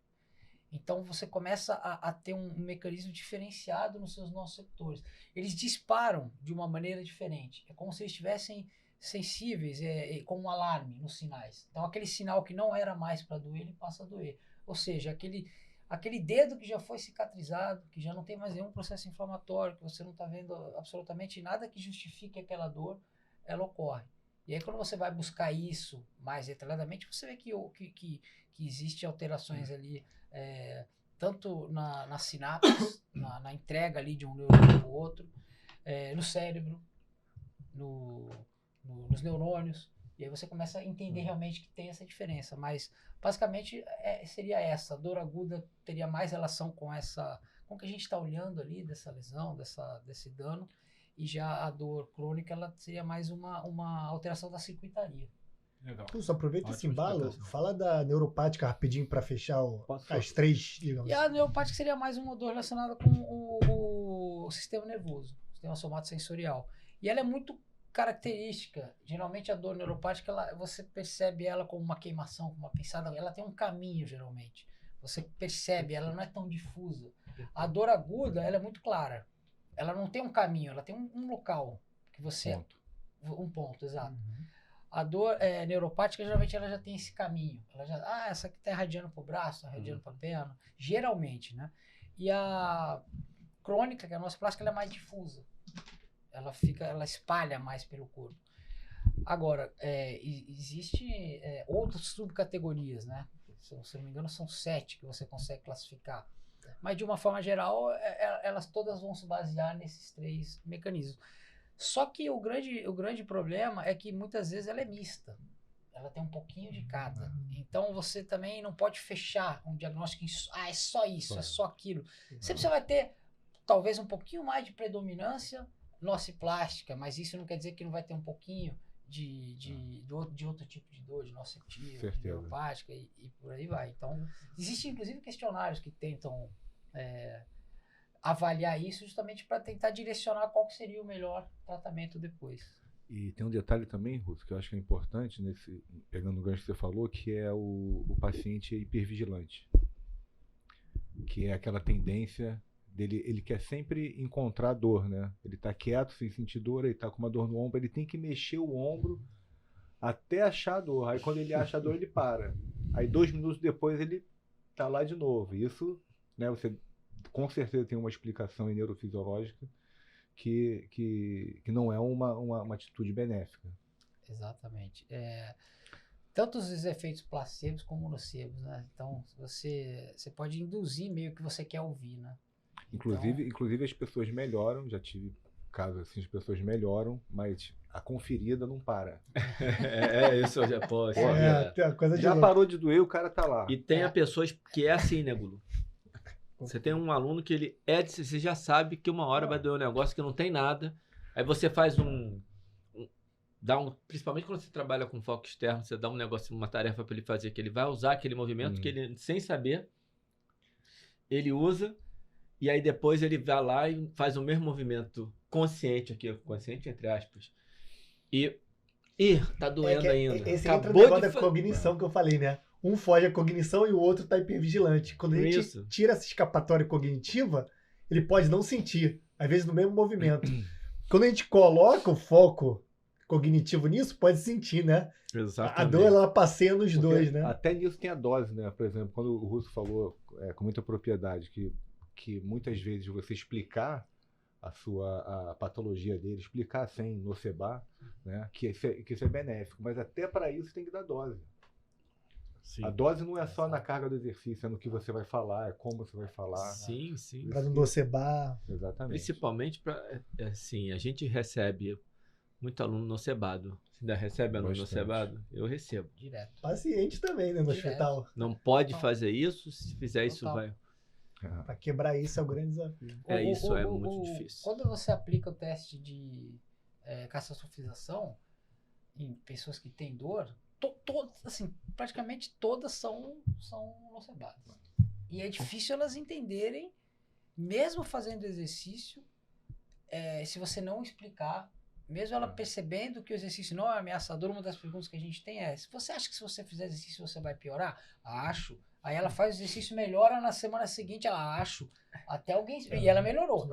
Então, você começa a ter um mecanismo diferenciado nos seus nociceptores. Eles disparam de uma maneira diferente. É como se eles estivessem sensíveis, com um alarme nos sinais. Então, aquele sinal que não era mais para doer, ele passa a doer. Ou seja, aquele dedo que já foi cicatrizado, que já não tem mais nenhum processo inflamatório, que você não está vendo absolutamente nada que justifique aquela dor, ela ocorre. E aí quando você vai buscar isso mais detalhadamente, você vê que existem alterações ali, tanto nas sinapses, na entrega ali de um neurônio para o outro, no cérebro, nos neurônios. E aí você começa a entender realmente que tem essa diferença, mas basicamente seria essa. A dor aguda teria mais relação com o que a gente está olhando ali, dessa lesão, desse dano, e já a dor crônica ela seria mais uma alteração da circuitaria. Legal. Só aproveita esse Ótima embalo, explicação. fala da neuropática rapidinho para fechar as 3, digamos. E a neuropática seria mais uma dor relacionada com o sistema nervoso, o sistema somatosensorial. E ela é muito característica. Geralmente a dor neuropática, você percebe ela como uma queimação, como uma pinçada, ela tem um caminho geralmente. Você percebe, ela não é tão difusa. A dor aguda, ela é muito clara. Ela não tem um caminho, ela tem um local que você... Um ponto, exato. Uhum. A dor neuropática, geralmente ela já tem esse caminho. Ela já, essa aqui está irradiando para o braço, está irradiando para a perna. Geralmente, né? E a crônica, que é a nossa plástica, ela é mais difusa. Ela espalha mais pelo corpo. Agora, existe outras subcategorias, né? Se não me engano, são 7 que você consegue classificar. Mas, de uma forma geral, elas todas vão se basear nesses 3 mecanismos. Só que o grande problema é que muitas vezes ela é mista. Ela tem um pouquinho de cada. Então, você também não pode fechar um diagnóstico é só isso, é só aquilo. Sempre você vai ter, talvez, um pouquinho mais de predominância nociplástica, mas isso não quer dizer que não vai ter um pouquinho de outro tipo de dor, de nociceptiva, de neuropática e por aí vai. Então, existem inclusive questionários que tentam avaliar isso justamente para tentar direcionar qual que seria o melhor tratamento depois. E tem um detalhe também, Russo, que eu acho que é importante, pegando o gancho que você falou, que é o paciente hipervigilante, que é aquela tendência dele, ele quer sempre encontrar dor, né? Ele tá quieto, sem sentir dor, ele tá com uma dor no ombro, ele tem que mexer o ombro até achar a dor. Aí quando ele acha a dor, ele para. Aí 2 minutos depois ele tá lá de novo. Isso, né, você com certeza tem uma explicação neurofisiológica que não é uma atitude benéfica. Exatamente. Tanto os efeitos placebos como nocebos, né? Então, você pode induzir meio que você quer ouvir, né? Inclusive as pessoas melhoram, já tive casos assim, as pessoas melhoram, mas a conferida não para. Isso eu já posso. Tem uma coisa de Já louco. parou de doer, o cara tá lá. E tem a pessoas que é assim, né, Gulo? Você tem um aluno que ele você já sabe que uma hora vai doer um negócio que não tem nada. Aí você faz principalmente quando você trabalha com foco externo, você dá um negócio, uma tarefa para ele fazer, que ele vai usar aquele movimento que ele, sem saber, ele usa, e aí depois ele vai lá e faz o mesmo movimento consciente aqui, consciente entre aspas, e tá doendo ainda. Esse entra no negócio da cognição que eu falei, né? Um foge à cognição e o outro tá hipervigilante. Quando a gente tira essa escapatória cognitiva, ele pode não sentir, às vezes no mesmo movimento. Quando a gente coloca o foco cognitivo nisso, pode sentir, né? Exatamente. A dor, ela passeia nos dois, né? Até nisso tem a dose, né? Por exemplo, quando o Russo falou com muita propriedade que muitas vezes você explicar a patologia dele, explicar sem nocebar, né? Que isso é benéfico, mas até para isso tem que dar dose. Sim. A dose não é só na carga do exercício, é no que você vai falar, é como você vai falar. Sim, sim. Para não nocebar. Exatamente. Principalmente para, assim, a gente recebe muito aluno nocebado. Você ainda recebe aluno nocebado? Eu recebo. Direto. Paciente também, né, no hospital. Não pode fazer isso, se fizer isso vai... Para quebrar isso é o grande desafio. Isso é muito difícil. Quando você aplica o teste de catastrofização em pessoas que têm dor, assim, praticamente todas são nocebadas. E é difícil elas entenderem, mesmo fazendo exercício, se você não explicar, mesmo ela percebendo que o exercício não é ameaçador. Uma das perguntas que a gente tem é: se você acha que se você fizer exercício você vai piorar? Acho. Aí ela faz o exercício, melhora, na semana seguinte ela acho. Até alguém... E ela melhorou.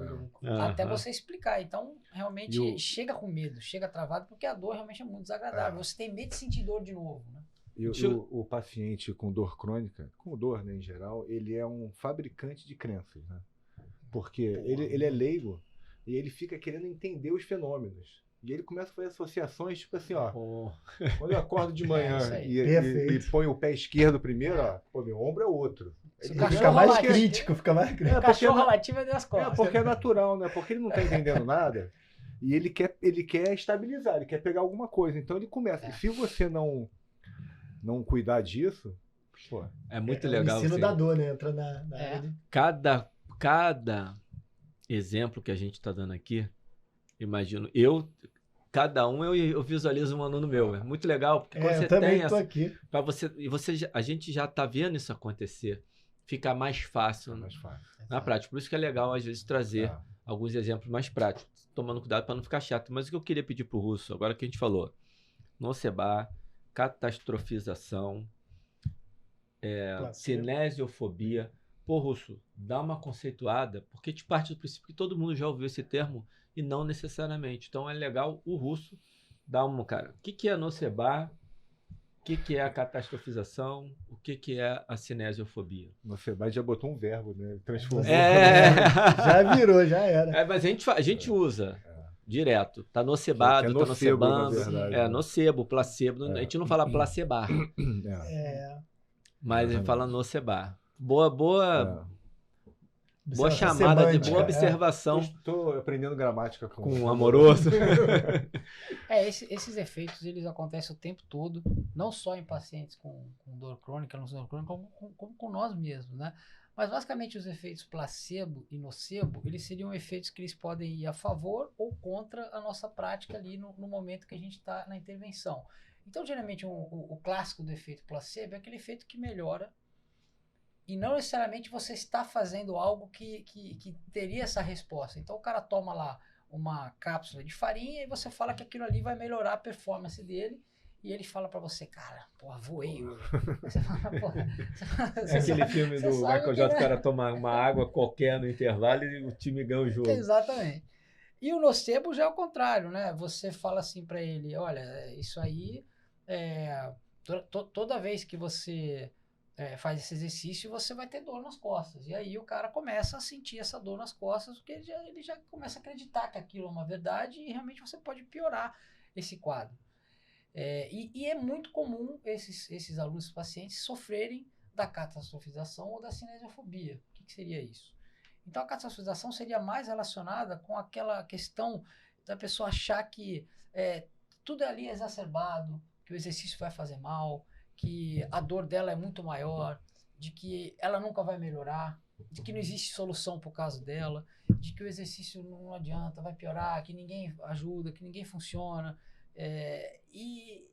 Até você explicar. Então, realmente, chega com medo, chega travado, porque a dor realmente é muito desagradável. Você tem medo de sentir dor de novo, né? E o paciente com dor crônica, com dor, né, em geral, ele é um fabricante de crenças, né? Porque ele é leigo e ele fica querendo entender os fenômenos. E ele começa a fazer associações, tipo assim, ó. Quando eu acordo de manhã e põe o pé esquerdo primeiro, ó, pô, meu ombro é outro. Ele fica mais crítico, O cachorro relativo é das costas. Porque é natural, né? Porque ele não tá entendendo nada e ele quer estabilizar, ele quer pegar alguma coisa. Então ele começa. E se você não cuidar disso, pô. É muito legal. O ensino da dor, né? Entra na área de... Cada exemplo que a gente tá dando aqui, imagino, cada um eu visualizo um aluno meu. É muito legal, porque quando você tem essa, aqui. Pra você, a gente já tá vendo isso acontecer, fica mais fácil, na prática. Por isso que é legal, às vezes, trazer alguns exemplos mais práticos, tomando cuidado para não ficar chato. Mas o que eu queria pedir pro Russo, agora que a gente falou, nocebar, catastrofização, cinesiofobia. Pô, Russo, dá uma conceituada, porque te parte do princípio que todo mundo já ouviu esse termo e não necessariamente. Então é legal o Russo dar cara, o que é nocebar, o que é a catastrofização, o que é a cinesiofobia. Nocebar já botou um verbo, né? Transformou. Já virou, já era. Mas a gente usa direto. Tá nocebado, tá nocebando. Nocebo, placebo. A gente não fala placebar. Mas a gente fala nocebar. Boa chamada, de boa observação. Estou aprendendo gramática com um amoroso. Esses efeitos, eles acontecem o tempo todo, não só em pacientes com dor crônica, como com nós mesmos, né? Mas basicamente os efeitos placebo e nocebo, eles seriam efeitos que eles podem ir a favor ou contra a nossa prática ali no momento que a gente está na intervenção. Então, geralmente, o clássico do efeito placebo é aquele efeito que melhora. E não necessariamente você está fazendo algo que teria essa resposta. Então o cara toma lá uma cápsula de farinha e você fala que aquilo ali vai melhorar a performance dele. E ele fala pra você, cara, porra, voei hoje. Você fala, porra, aquele filme do Michael J. O cara toma uma água qualquer no intervalo e o time ganha o jogo. Exatamente. E o nocebo já é o contrário, né? Você fala assim pra ele, olha, isso aí, toda vez que você... faz esse exercício, você vai ter dor nas costas. E aí o cara começa a sentir essa dor nas costas, porque ele já começa a acreditar que aquilo é uma verdade e realmente você pode piorar esse quadro. E é muito comum esses alunos, esses pacientes, sofrerem da catastrofização ou da cinesiofobia. O que seria isso? Então a catastrofização seria mais relacionada com aquela questão da pessoa achar que tudo ali é exacerbado, que o exercício vai fazer mal, que a dor dela é muito maior, de que ela nunca vai melhorar, de que não existe solução para o caso dela, de que o exercício não adianta, vai piorar, que ninguém ajuda, que ninguém funciona. E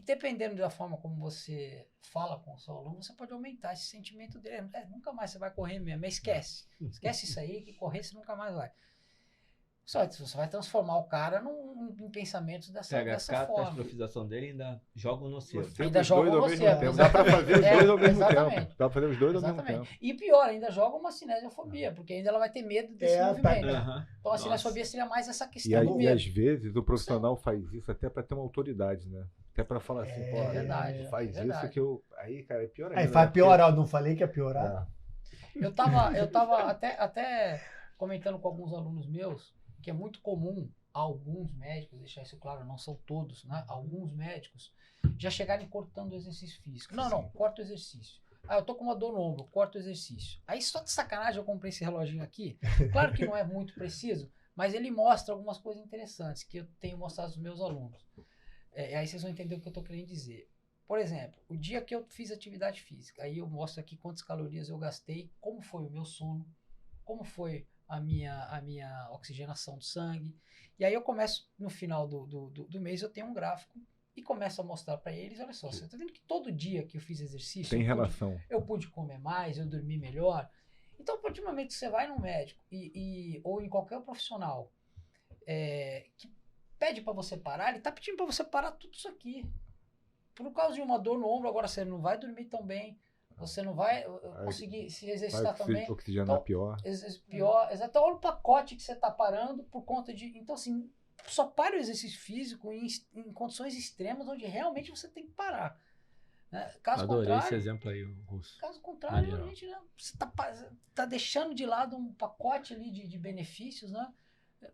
dependendo da forma como você fala com o seu aluno, você pode aumentar esse sentimento dele. Nunca mais você vai correr mesmo, esquece. Esquece isso aí, que correr você nunca mais vai. Só que você vai transformar o cara em pensamentos dessa forma. Pega a catastrofização dele e ainda joga um nocebo. Ainda joga um nocebo. Dá pra fazer os dois ao mesmo exatamente. tempo. Dá pra fazer os dois ao mesmo tempo. E pior, ainda joga uma cinesiofobia, porque ainda ela vai ter medo desse movimento. Então a cinesiofobia seria mais essa questão do medo. E às vezes o profissional faz isso até pra ter uma autoridade, né? Até pra falar assim, pô, verdade, faz isso que eu... Aí, cara, é pior ainda. Aí faz piorar, eu não falei que ia piorar. Eu tava até comentando com alguns alunos meus, que é muito comum alguns médicos, deixar isso claro, não são todos, né? Alguns médicos já chegarem cortando o exercício físico. Não, corta o exercício. Eu tô com uma dor no ombro, corta o exercício. Aí só de sacanagem eu comprei esse reloginho aqui. Claro que não é muito preciso, mas ele mostra algumas coisas interessantes que eu tenho mostrado aos meus alunos. Aí vocês vão entender o que eu tô querendo dizer. Por exemplo, o dia que eu fiz atividade física, aí eu mostro aqui quantas calorias eu gastei, como foi o meu sono, como foi a minha oxigenação do sangue. E aí eu começo, no final do mês, eu tenho um gráfico e começo a mostrar para eles, olha só, você tá vendo que todo dia que eu fiz exercício, tem relação. Eu pude comer mais, eu dormi melhor. Então, a partir do momento que você vai num médico ou em qualquer profissional que pede para você parar, ele tá pedindo para você parar tudo isso aqui. Por causa de uma dor no ombro, agora você não vai dormir tão bem, você não vai conseguir se exercitar também. Oxigenar então, pior. Pior, exato. Olha o pacote que você está parando por conta de... Então, assim, só para o exercício físico em condições extremas onde realmente você tem que parar. Né? Caso Adorei contrário, esse exemplo aí, Russo. Caso contrário, a gente, né, você tá deixando de lado um pacote ali de benefícios, né?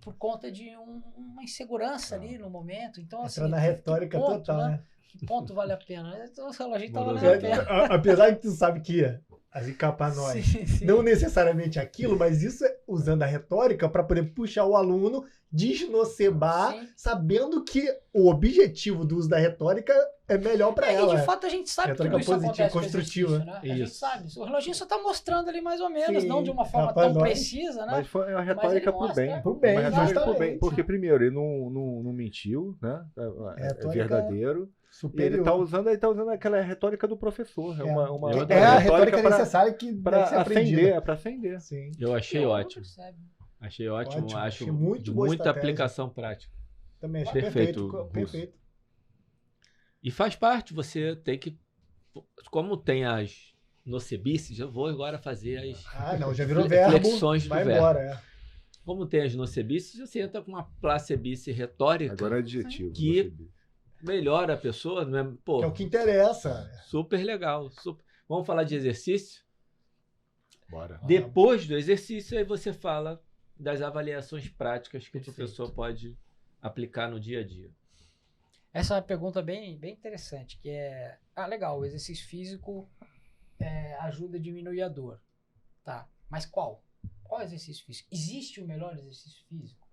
Por conta de uma insegurança ali no momento. Então, entra assim, na retórica ponto, total, né? Que ponto vale a pena? Então, o reloginho tá Moroso. valendo a pena. Apesar que tu sabe que assim, capar nós. Sim. Não necessariamente aquilo, mas isso é usando a retórica para poder puxar o aluno, desnocebar, Sim. sabendo que o objetivo do uso da retórica é melhor para ela. E de fato a gente sabe que tudo isso acontece construtiva, né? A gente sabe. O reloginho só tá mostrando ali mais ou menos, não de uma forma tão precisa, né? Mas foi uma retórica pro bem. Pro bem, uma retórica pro bem. justamente. Porque primeiro, ele não mentiu, né? É verdadeiro. Superior. Ele tá usando aquela retórica do professor. É a retórica necessária que deve ser aprendida. É para acender. Sim. Eu achei ótimo. Percebe. Achei ótimo. Ótimo. Acho Achei muito de boa muita estratégia. aplicação prática. Também achei Perfeito, perfeito. E faz parte, você tem que... Como tem as nocebices, eu vou agora fazer as Já virou verbo. flexões do vai verbo. embora, Como tem as nocebices, você entra com uma placebice retórica Agora é adjetivo. que melhora a pessoa, não é? Pô, que é o que interessa. super legal. Vamos falar de exercício? Bora. Depois do exercício, aí você fala das avaliações práticas que o professor pode aplicar no dia a dia. Essa é uma pergunta bem interessante, que é... legal, o exercício físico ajuda a diminuir a dor. Tá, mas qual? Qual exercício físico? Existe o melhor exercício físico?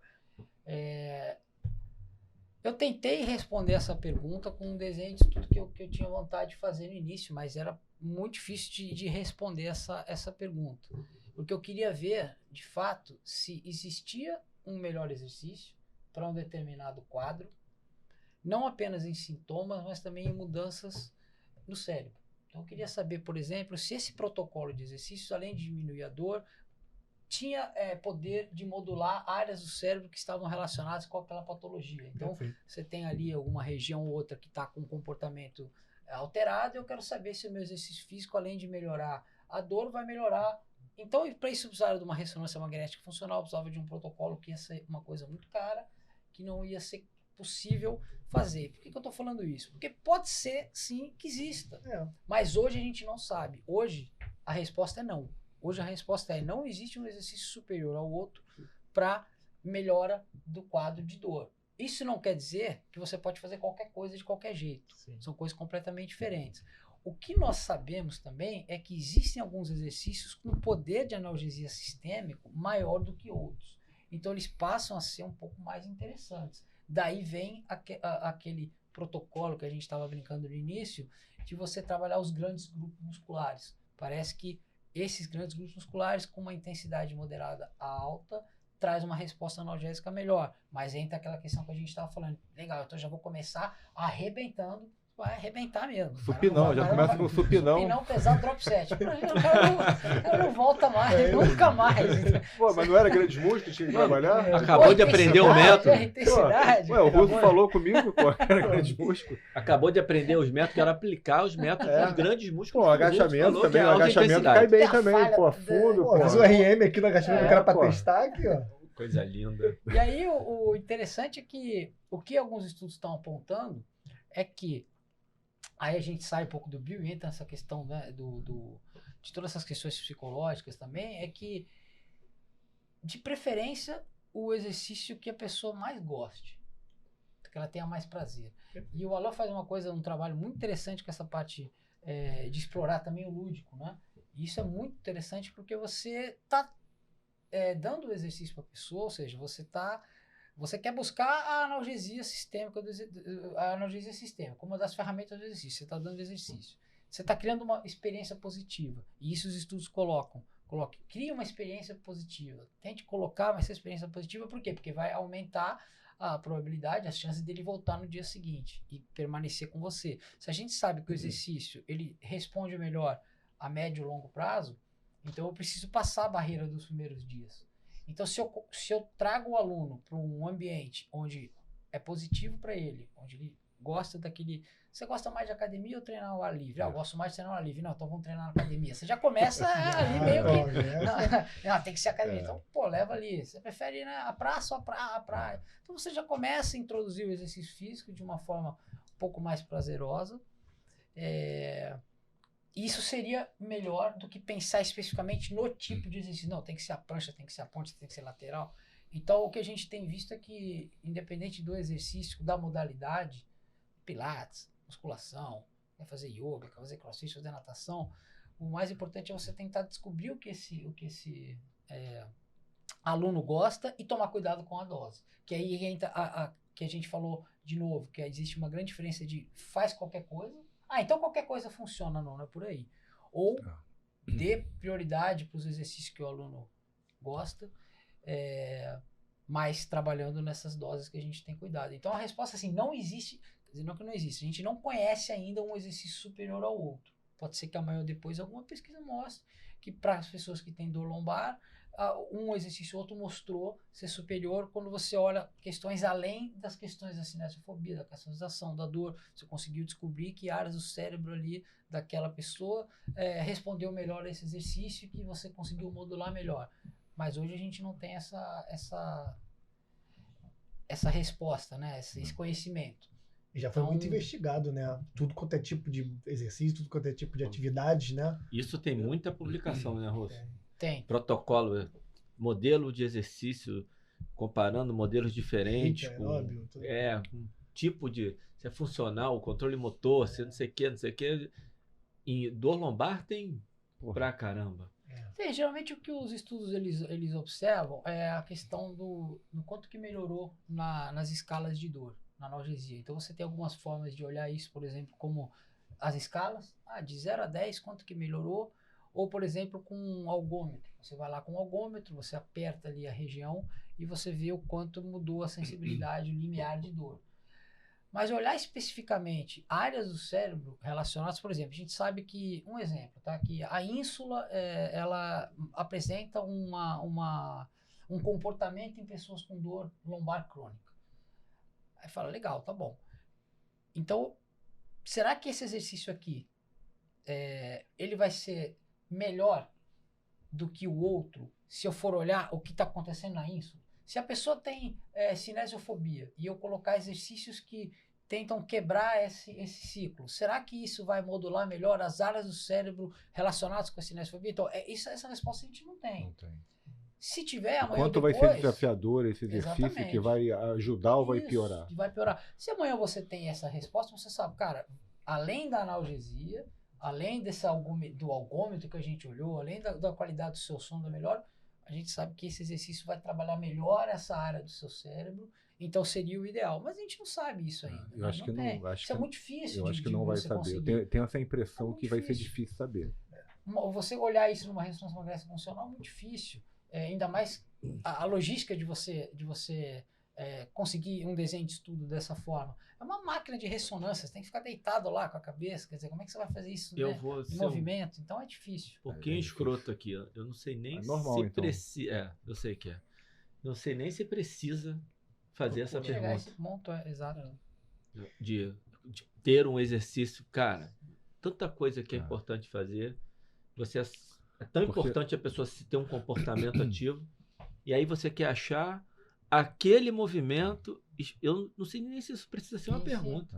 Eu tentei responder essa pergunta com um desenho de estudo que eu tinha vontade de fazer no início, mas era muito difícil de responder essa pergunta. Porque eu queria ver, de fato, se existia um melhor exercício para um determinado quadro, não apenas em sintomas, mas também em mudanças no cérebro. Então, eu queria saber, por exemplo, se esse protocolo de exercícios, além de diminuir a dor, tinha poder de modular áreas do cérebro que estavam relacionadas com aquela patologia. Então, você tem ali alguma região ou outra que está com um comportamento alterado, eu quero saber se o meu exercício físico, além de melhorar a dor, vai melhorar. Então, para isso, precisava de uma ressonância magnética funcional, precisava de um protocolo que ia ser uma coisa muito cara, que não ia ser possível fazer. Por que eu estou falando isso? Porque pode ser, sim, que exista. Mas hoje a gente não sabe. Hoje, a resposta é não. Hoje a resposta é não existe um exercício superior ao outro para melhora do quadro de dor. Isso não quer dizer que você pode fazer qualquer coisa de qualquer jeito. Sim. São coisas completamente diferentes. o que nós sabemos também é que existem alguns exercícios com poder de analgesia sistêmico maior do que outros. Então, eles passam a ser um pouco mais interessantes. Daí vem aquele protocolo que a gente estava brincando no início, de você trabalhar os grandes grupos musculares. Parece que esses grandes grupos musculares, com uma intensidade moderada a alta, traz uma resposta analgésica melhor. Mas entra aquela questão que a gente estava falando. Legal, então já vou começar arrebentando. Vai arrebentar mesmo. Supinão, já começa com o supinão. Supinão pesado, drop set. O cara não volta mais, nunca mais. Pô, mas não era grandes músculos que tinha que trabalhar? Acabou de aprender o método. Intensidade. Ué, o Russo falou comigo, pô, que era grandes músculos. Acabou de aprender os métodos, quero aplicar os métodos dos grandes músculos. Pô, agachamento também, o agachamento cai bem também, pô, fundo. Pô, mas o RM aqui no agachamento do cara pra pô. testar aqui, ó. Coisa linda. E aí o interessante é que o que alguns estudos estão apontando é que aí a gente sai um pouco do bio e entra nessa questão, né, de todas essas questões psicológicas também, é que, de preferência, o exercício que a pessoa mais goste, que ela tenha mais prazer. E o Alain faz um trabalho muito interessante com essa parte de explorar também o lúdico, né? E isso é muito interessante porque você está dando o exercício para a pessoa, ou seja, você quer buscar a analgesia sistêmica, como uma das ferramentas do exercício. Você está dando exercício. Você está criando uma experiência positiva. E isso os estudos colocam. Cria uma experiência positiva. Tente colocar essa experiência positiva, por quê? Porque vai aumentar a probabilidade, as chances dele voltar no dia seguinte e permanecer com você. Se a gente sabe que o exercício ele responde melhor a médio e longo prazo, então eu preciso passar a barreira dos primeiros dias. Então, se eu trago o aluno para um ambiente onde é positivo para ele, onde ele gosta daquele... Você gosta mais de academia ou treinar ao ar livre? Eu gosto mais de treinar ao ar livre. Não, então vamos treinar na academia. Você já começa ali meio que... Não, tem que ser academia. Então, pô, leva ali. Você prefere, né, a praça ou a praia? Então, você já começa a introduzir o exercício físico de uma forma um pouco mais prazerosa. Isso seria melhor do que pensar especificamente no tipo de exercício. Não, tem que ser a prancha, tem que ser a ponte, tem que ser lateral. Então, o que a gente tem visto é que, independente do exercício, da modalidade, pilates, musculação, quer fazer yoga, quer fazer crossfit, fazer natação, o mais importante é você tentar descobrir o que esse aluno gosta e tomar cuidado com a dose. Que aí entra que a gente falou de novo, que existe uma grande diferença de faz qualquer coisa. Então qualquer coisa funciona, não é por aí. Ou dê prioridade para os exercícios que o aluno gosta, mas trabalhando nessas doses que a gente tem cuidado. Então a resposta assim, não existe, quer dizer, não que não existe, a gente não conhece ainda um exercício superior ao outro. Pode ser que amanhã ou depois alguma pesquisa mostre que para as pessoas que têm dor lombar, um exercício ou outro mostrou ser superior quando você olha questões além das questões da cinesiofobia, da caçalização, da dor. Você conseguiu descobrir que áreas do cérebro ali daquela pessoa respondeu melhor a esse exercício e que você conseguiu modular melhor. Mas hoje a gente não tem essa resposta, né? Esse conhecimento. E já foi muito investigado, né? Tudo quanto é tipo de exercício, tudo quanto é tipo de atividade, né? Isso tem muita publicação, né, Russo? Tem. Protocolo, modelo de exercício, comparando modelos diferentes. Óbvio, com tipo de... Se é funcional, controle motor, se não sei o que, não sei o que. Em dor lombar tem pra caramba. Geralmente o que os estudos eles observam é a questão do quanto que melhorou nas escalas de dor, na analgesia. Então você tem algumas formas de olhar isso, por exemplo, como as escalas, de 0 a 10, quanto que melhorou, ou por exemplo com um algômetro. Você vai lá com um algômetro, você aperta ali a região e você vê o quanto mudou a sensibilidade limiar de dor. Mas olhar especificamente áreas do cérebro relacionadas, por exemplo, a gente sabe que, um exemplo, tá? Que a ínsula, ela apresenta um comportamento em pessoas com dor lombar crônica. Aí fala, legal, tá bom. Então, será que esse exercício aqui, ele vai ser melhor do que o outro, se eu for olhar o que está acontecendo na ínsula? Se a pessoa tem cinesiofobia e eu colocar exercícios que tentam quebrar esse ciclo, será que isso vai modular melhor as áreas do cérebro relacionadas com a cinesiofobia? Então, essa resposta a gente não tem. Não tem. Se tiver, amanhã Quanto depois, vai ser desafiador esse exercício, exatamente, que vai ajudar ou vai piorar? Vai piorar. Se amanhã você tem essa resposta, você sabe, cara, além da analgesia, além do algômetro que a gente olhou, além da qualidade do seu sono melhor, a gente sabe que esse exercício vai trabalhar melhor essa área do seu cérebro, então seria o ideal. Mas a gente não sabe isso ainda. Eu acho que não. Isso é muito difícil. Eu acho que não vai saber. Eu tenho essa impressão que vai ser difícil saber. Você olhar isso numa ressonância magnética funcional é muito difícil. Ainda mais a logística de você conseguir um desenho de estudo dessa forma. É uma máquina de ressonância, você tem que ficar deitado lá com a cabeça, quer dizer, como é que você vai fazer isso, Eu né? vou Em ser movimento? Então é difícil. um pouquinho escroto aqui. Ó. Eu não sei nem normal, se então. precisa... eu sei que é. Não sei nem se precisa fazer essa Chegar a pergunta. esse ponto, exato. De ter um exercício, cara, tanta coisa que é importante fazer. É tão importante a pessoa ter um comportamento ativo. E aí você quer achar aquele movimento. Eu não sei nem se isso precisa ser uma pergunta.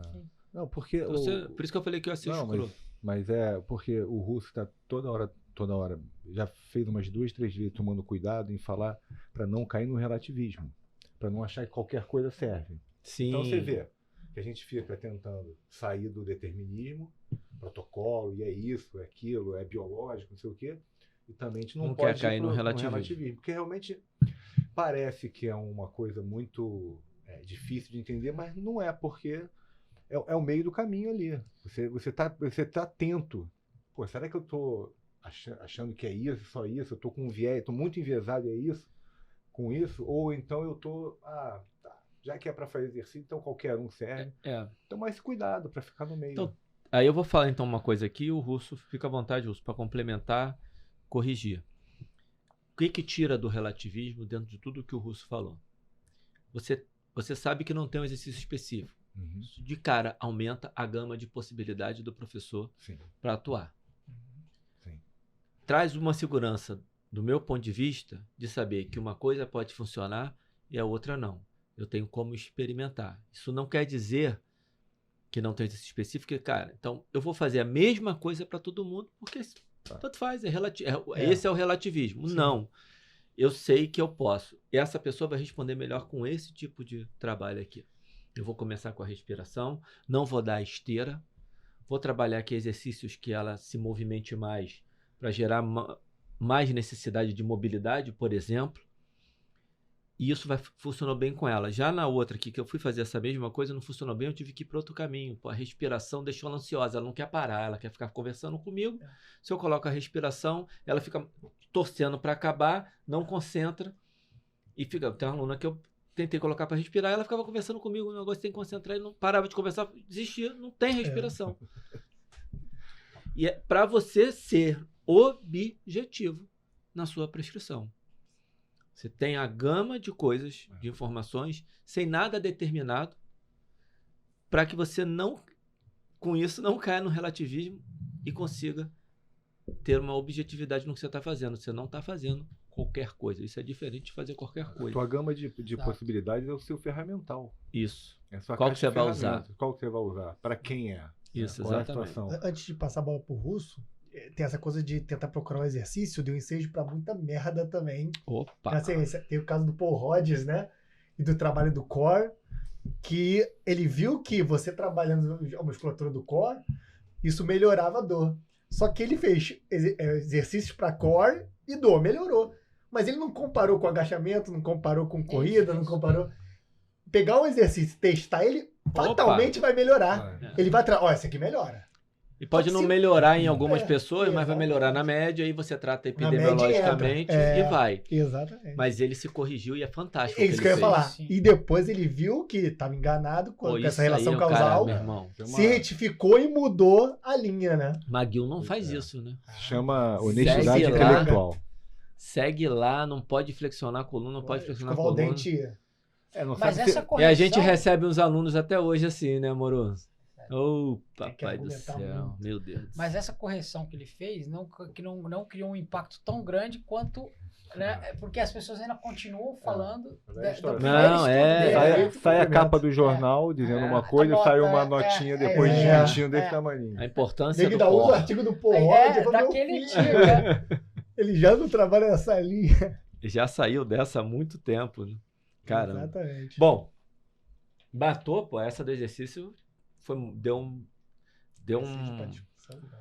Não, porque Por isso que eu falei que eu assisto escroto. Mas é porque o Russo está toda hora, já fez umas 2, 3 vezes tomando cuidado em falar para não cair no relativismo, para não achar que qualquer coisa serve. Sim. Então você vê que a gente fica tentando sair do determinismo, protocolo, e é isso, é aquilo, é biológico, não sei o quê, e também a gente não pode quer cair no relativismo. Porque realmente parece que é uma coisa muito difícil de entender, mas não é, porque é o meio do caminho ali. Você tá atento. Pô, será que eu tô achando que é isso, só isso? Eu tô com um viés, tô muito enviesado, é isso? Com isso? Ou então eu tô... tá, já que é para fazer exercício, então qualquer um serve. Então, mais cuidado para ficar no meio. Então, aí eu vou falar então uma coisa aqui, o Russo, fica à vontade, Russo, para complementar, corrigir. O que tira do relativismo dentro de tudo que o Russo falou? Você sabe que não tem um exercício específico. Uhum. Isso de cara aumenta a gama de possibilidade do professor para atuar. Sim. Traz uma segurança, do meu ponto de vista, de saber que uma coisa pode funcionar e a outra não. Eu tenho como experimentar. Isso não quer dizer que não tem exercício específico, cara. Então, eu vou fazer a mesma coisa para todo mundo, porque tanto faz, esse é o relativismo. Sim. Não. Eu sei que eu posso. Essa pessoa vai responder melhor com esse tipo de trabalho aqui. Eu vou começar com a respiração, não vou dar esteira, vou trabalhar aqui exercícios que ela se movimente mais para gerar mais necessidade de mobilidade, por exemplo. E isso funcionou bem com ela. Já na outra aqui, que eu fui fazer essa mesma coisa, não funcionou bem, eu tive que ir para outro caminho. Pô, a respiração deixou ela ansiosa, ela não quer parar, ela quer ficar conversando comigo. Se eu coloco a respiração, ela fica torcendo para acabar, não concentra. E fica. Tem uma aluna que eu tentei colocar para respirar, ela ficava conversando comigo, o negócio tem que concentrar, e não parava de conversar, desistia, não tem respiração. E é para você ser objetivo na sua prescrição. Você tem a gama de coisas, de informações, sem nada determinado, para que você não, com isso, não caia no relativismo e consiga ter uma objetividade no que você está fazendo. Você não está fazendo qualquer coisa. Isso é diferente de fazer qualquer coisa. A tua gama de possibilidades é o seu ferramental. Isso. É a sua Qual que você vai usar? Qual que você vai usar? Para quem é? Isso, qual exatamente. É a situação? Antes de passar a bola pro Russo, tem essa coisa de tentar procurar um exercício, deu ensejo pra muita merda também. Opa! Assim, tem o caso do Paul Rodgers, né? E do trabalho do core, que ele viu que você trabalhando a musculatura do core, isso melhorava a dor. Só que ele fez exercícios para core e dor, melhorou. Mas ele não comparou com agachamento, não comparou com corrida, não comparou. Pegar um exercício e testar ele, fatalmente vai melhorar. Ele vai esse aqui melhora. E pode não melhorar em algumas pessoas, mas vai melhorar na média, e você trata epidemiologicamente e vai. Exatamente. Mas ele se corrigiu e é fantástico. É isso que eu ia falar. Sim. E depois ele viu que estava enganado com essa relação causal, se retificou e mudou a linha, né? McGill não faz isso, né? Chama honestidade intelectual. Segue lá, não pode flexionar a coluna, não pode flexionar a coluna. O dente. Mas essa correção... E a gente recebe uns alunos até hoje assim, né, amoroso? Oh, papai do céu, meu Deus. Mas essa correção que ele fez não criou um impacto tão grande quanto, né? Porque as pessoas ainda continuam falando sai a capa do jornal dizendo uma coisa e sai uma notinha depois desmentindo desse tamanho. A importância do o artigo do Paul Rodgers daquele tipo, né? Ele já não trabalha nessa linha. Já saiu dessa há muito tempo, né? Caramba. Exatamente. Bom,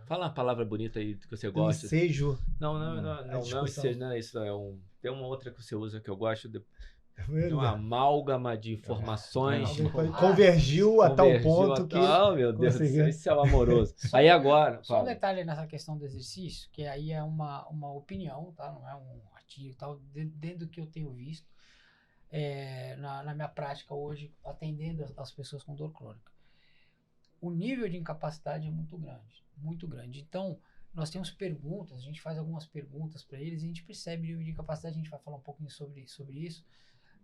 Fala uma palavra bonita aí que você gosta. Ensejo. Não, discussão. isso tem uma outra que você usa que eu gosto de Tá vendo? uma amálgama de informações. Convergiu a tal ponto que... Oh, meu Deus do conseguiu. céu, isso é um amoroso. Aí agora, Só um fala. detalhe nessa questão do exercício, que aí é uma opinião, tá? Não é um artigo e tal, dentro do que eu tenho visto na minha prática hoje, atendendo as pessoas com dor crônica. O nível de incapacidade é muito grande, muito grande. Então, nós temos perguntas, a gente faz algumas perguntas para eles e a gente percebe o nível de incapacidade, a gente vai falar um pouquinho sobre isso,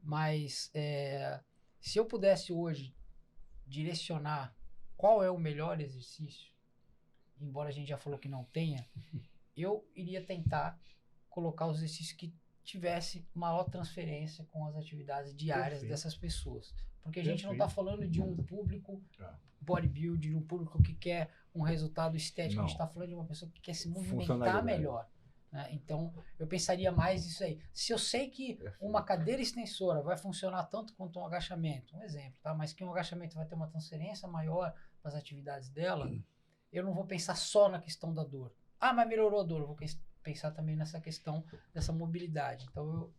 mas se eu pudesse hoje direcionar qual é o melhor exercício, embora a gente já falou que não tenha, eu iria tentar colocar os exercícios que tivesse maior transferência com as atividades diárias dessas pessoas. Porque a gente não está falando de um público bodybuilding, de um público que quer um resultado estético, a gente está falando de uma pessoa que quer se movimentar melhor. Né? Então, eu pensaria mais nisso aí. Se eu sei que uma cadeira extensora vai funcionar tanto quanto um agachamento, um exemplo, tá? Mas que um agachamento vai ter uma transferência maior para as atividades dela, eu não vou pensar só na questão da dor. Ah, mas melhorou a dor, eu vou pensar também nessa questão dessa mobilidade. Então,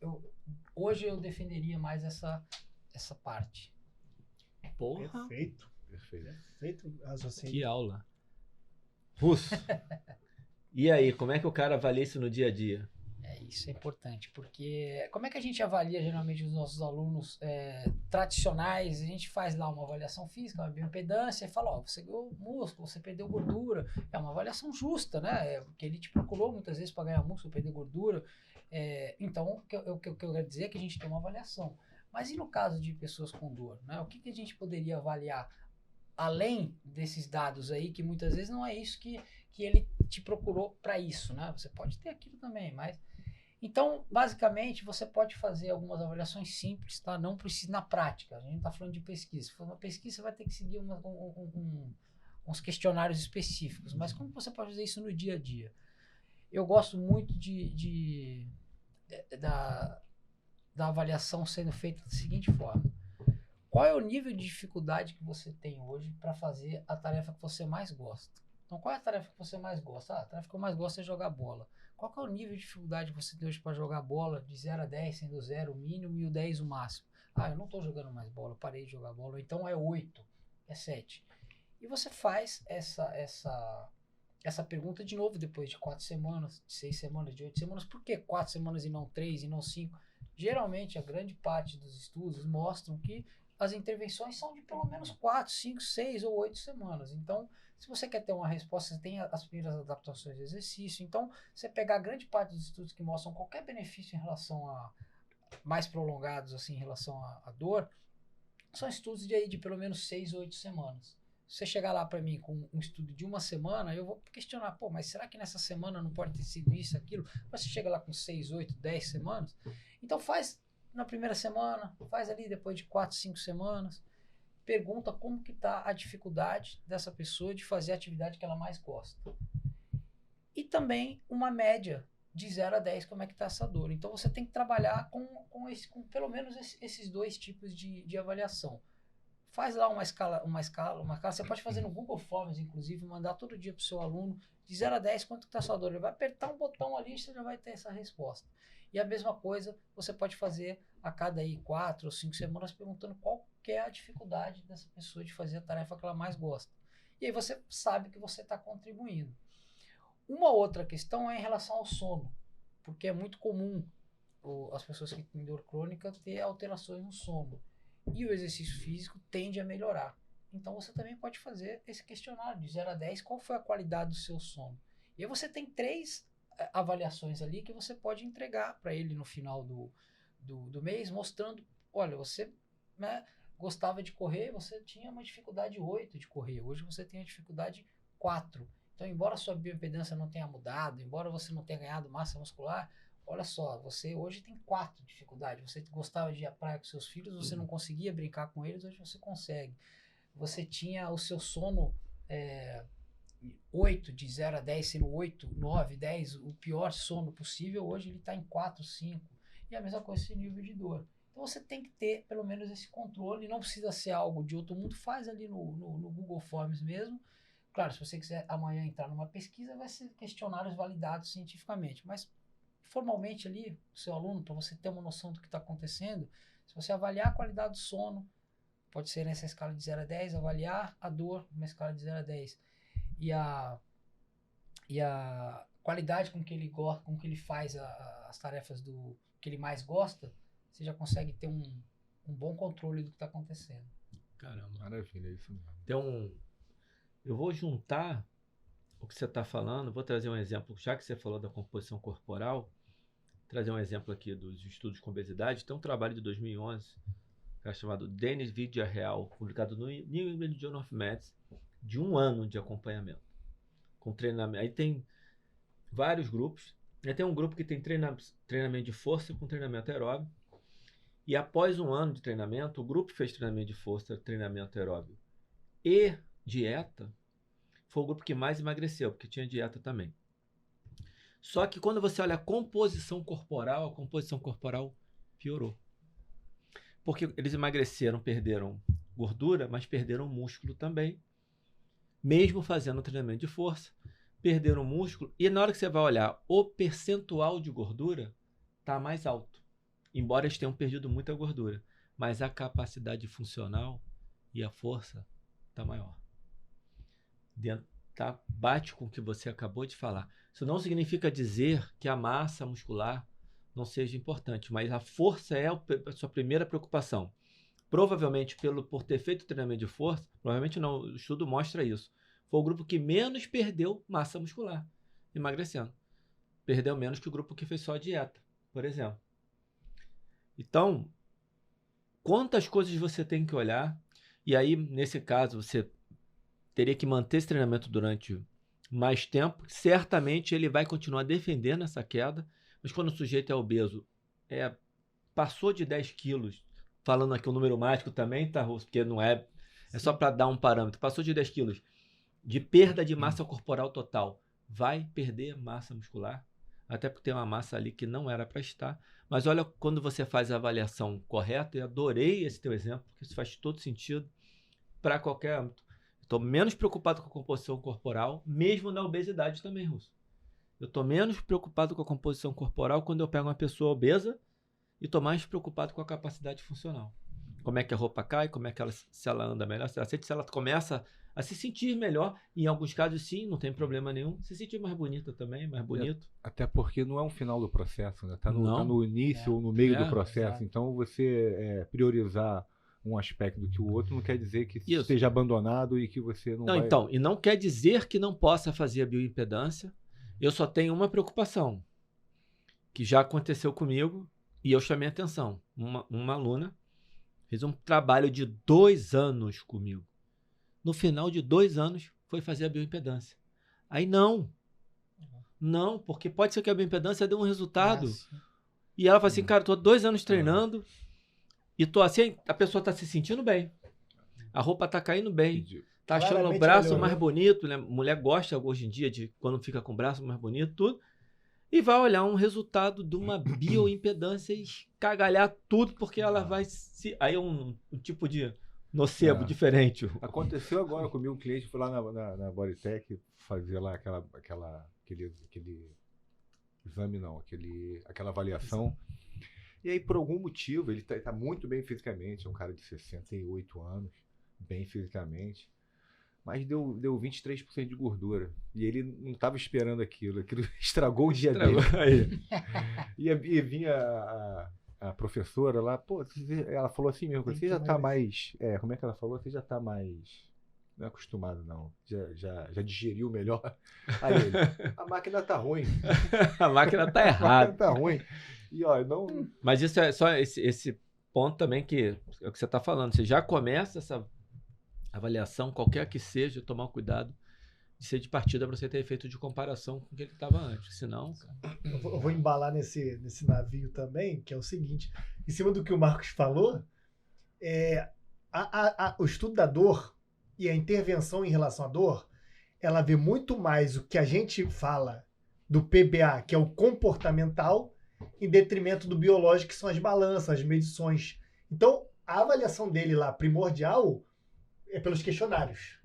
hoje eu defenderia mais essa parte. Porra. Perfeito raciocínio. Que aula. Russo. E aí, como é que o cara avalia isso no dia a dia? Isso é importante, porque como é que a gente avalia geralmente os nossos alunos tradicionais? A gente faz lá uma avaliação física, uma bioimpedância, e fala, você ganhou músculo, você perdeu gordura. É uma avaliação justa, né? Porque ele te procurou muitas vezes para ganhar músculo, perder gordura. Então, o que eu quero dizer é que a gente tem uma avaliação. Mas e no caso de pessoas com dor? Né? O que a gente poderia avaliar além desses dados aí, que muitas vezes não é isso que ele te procurou para isso, né? Você pode ter aquilo também, mas... Então, basicamente, você pode fazer algumas avaliações simples, tá? Não precisa na prática. A gente não está falando de pesquisa. Se for uma pesquisa, você vai ter que seguir uns questionários específicos. Mas como você pode fazer isso no dia a dia? Eu gosto muito da avaliação sendo feita da seguinte forma. Qual é o nível de dificuldade que você tem hoje para fazer a tarefa que você mais gosta? Então, qual é a tarefa que você mais gosta? A tarefa que eu mais gosto é jogar bola. Qual que é o nível de dificuldade que você tem hoje para jogar bola de 0 a 10, sendo 0 o mínimo e o 10 o máximo? Eu não estou jogando mais bola, eu parei de jogar bola. Ou então é 8, é 7. E você faz essa pergunta de novo depois de 4 semanas, de 6 semanas, de 8 semanas. Por que 4 semanas e não 3 e não 5? Geralmente, a grande parte dos estudos mostram que as intervenções são de pelo menos 4, 5, 6 ou 8 semanas. Então, se você quer ter uma resposta, você tem as primeiras adaptações de exercício. Então, você pegar grande parte dos estudos que mostram qualquer benefício em relação a mais prolongados, assim, em relação à dor, são estudos de pelo menos 6 ou 8 semanas. Se você chegar lá para mim com um estudo de uma semana, eu vou questionar, mas será que nessa semana não pode ter sido isso, aquilo? Mas você chega lá com 6, 8, 10 semanas, então faz na primeira semana, faz ali depois de 4, 5 semanas, pergunta como que está a dificuldade dessa pessoa de fazer a atividade que ela mais gosta. E também uma média de 0 a 10, como é que está essa dor. Então você tem que trabalhar com pelo menos esses dois tipos de avaliação. Faz lá uma escala, você pode fazer no Google Forms, inclusive, mandar todo dia para o seu aluno, de 0 a 10, quanto está a sua dor. Ele vai apertar um botão ali e você já vai ter essa resposta. E a mesma coisa você pode fazer a cada 4 ou 5 semanas perguntando qual que é a dificuldade dessa pessoa de fazer a tarefa que ela mais gosta. E aí você sabe que você está contribuindo. Uma outra questão é em relação ao sono, porque é muito comum as pessoas que têm dor crônica ter alterações no sono. E o exercício físico tende a melhorar. Então você também pode fazer esse questionário de 0 a 10, qual foi a qualidade do seu sono. E aí você tem 3 avaliações ali que você pode entregar para ele no final do mês, mostrando, olha, você gostava de correr, você tinha uma dificuldade 8 de correr, hoje você tem a dificuldade 4. Então, embora a sua bioimpedância não tenha mudado, embora você não tenha ganhado massa muscular, olha só, você hoje tem 4 dificuldades. Você gostava de ir à praia com seus filhos, você não conseguia brincar com eles, hoje você consegue. Você tinha o seu sono 8, de 0 a 10, sendo 8, 9, 10, o pior sono possível, hoje ele está em 4, 5. E a mesma coisa esse nível de dor. Então você tem que ter pelo menos esse controle, não precisa ser algo de outro mundo, faz ali no Google Forms mesmo, Claro, se você quiser amanhã entrar numa pesquisa, vai ser questionários validados cientificamente. Mas, formalmente ali, o seu aluno, para você ter uma noção do que está acontecendo, se você avaliar a qualidade do sono, pode ser nessa escala de 0 a 10, avaliar a dor numa escala de 0 a 10. E a qualidade com que ele faz as tarefas que ele mais gosta, você já consegue ter um bom controle do que está acontecendo. Caramba. Maravilha, é isso mesmo. Então, eu vou juntar o que você está falando, vou trazer um exemplo, já que você falou da composição corporal, trazer um exemplo aqui dos estudos com obesidade. Tem um trabalho de 2011, chamado Dennis Villarreal, publicado no New England Journal of Medicine, de 1 ano de acompanhamento, com treinamento. Aí tem vários grupos, aí tem um grupo que tem treinamento de força com treinamento aeróbio, e após 1 ano de treinamento, o grupo que fez treinamento de força, treinamento aeróbio e dieta, foi o grupo que mais emagreceu, porque tinha dieta também. Só que quando você olha a composição corporal piorou. Porque eles emagreceram, perderam gordura, mas perderam músculo também. Mesmo fazendo treinamento de força, perderam músculo. E na hora que você vai olhar, o percentual de gordura está mais alto. Embora eles tenham perdido muita gordura. Mas a capacidade funcional e a força está maior. Bate com o que você acabou de falar. Isso não significa dizer que a massa muscular não seja importante, mas a força é a sua primeira preocupação. Provavelmente, por ter feito treinamento de força, provavelmente não, o estudo mostra isso. Foi o grupo que menos perdeu massa muscular, emagrecendo. Perdeu menos que o grupo que fez só a dieta, por exemplo. Então, quantas coisas você tem que olhar, e aí, nesse caso, você teria que manter esse treinamento durante mais tempo. Certamente ele vai continuar defendendo essa queda, mas quando o sujeito é obeso, passou de 10 quilos, falando aqui o número mágico também, tá, Russo? Porque não é só para dar um parâmetro, passou de 10 quilos de perda de massa corporal total, vai perder massa muscular, até porque tem uma massa ali que não era para estar. Mas olha, quando você faz a avaliação correta, eu adorei esse teu exemplo, porque isso faz todo sentido para qualquer âmbito. Estou menos preocupado com a composição corporal, mesmo na obesidade também, Russo. Eu estou menos preocupado com a composição corporal quando eu pego uma pessoa obesa e estou mais preocupado com a capacidade funcional. Como é que a roupa cai, como é que se ela anda melhor, se ela começa a se sentir melhor. Em alguns casos, sim, não tem problema nenhum. Se sentir mais bonita também, mais bonito. Até porque não é um final do processo, né? Tá no início ou no meio do processo. Então, você priorizar um aspecto do que o outro não quer dizer que esteja abandonado e que você não vai... Então, e não quer dizer que não possa fazer a bioimpedância. Eu só tenho uma preocupação, que já aconteceu comigo e eu chamei a atenção. Uma aluna fez um trabalho de 2 anos comigo. No final de 2 anos, foi fazer a bioimpedância. Aí não, porque pode ser que a bioimpedância dê um resultado. E ela fala assim, cara, estou 2 anos treinando e tô assim, a pessoa está se sentindo bem. A roupa está caindo bem. Tá achando claramente o braço mais bonito, né? Mulher gosta hoje em dia de quando fica com o braço mais bonito, tudo. E vai olhar um resultado de uma bioimpedância e escagalhar tudo, porque ela vai se... Aí é um tipo de nocebo diferente. Aconteceu agora comigo, um cliente foi lá na Bodytech fazer lá aquele exame, não, aquela avaliação. E aí, por algum motivo, ele tá muito bem fisicamente, é um cara de 68 anos, bem fisicamente. Mas deu 23% de gordura. E ele não estava esperando aquilo estragou o dia dele. E vinha a professora lá, ela falou assim mesmo, você já está mais... como é que ela falou? Você já está mais... Não é acostumado, não. Já digeriu melhor. Aí ele, a máquina tá ruim. A máquina tá errada. A máquina tá ruim. E, não... Mas isso é só esse ponto também que é o que você está falando. Você já começa essa avaliação, qualquer que seja, tomar cuidado de ser de partida para você ter efeito de comparação com o que ele estava antes. Senão, cara... Eu vou embalar nesse navio também, que é o seguinte, em cima do que o Marcos falou, o estudo da dor e a intervenção em relação à dor, ela vê muito mais o que a gente fala do PBA, que é o comportamental, em detrimento do biológico, que são as balanças, as medições. Então, a avaliação dele lá, primordial, é pelos questionários.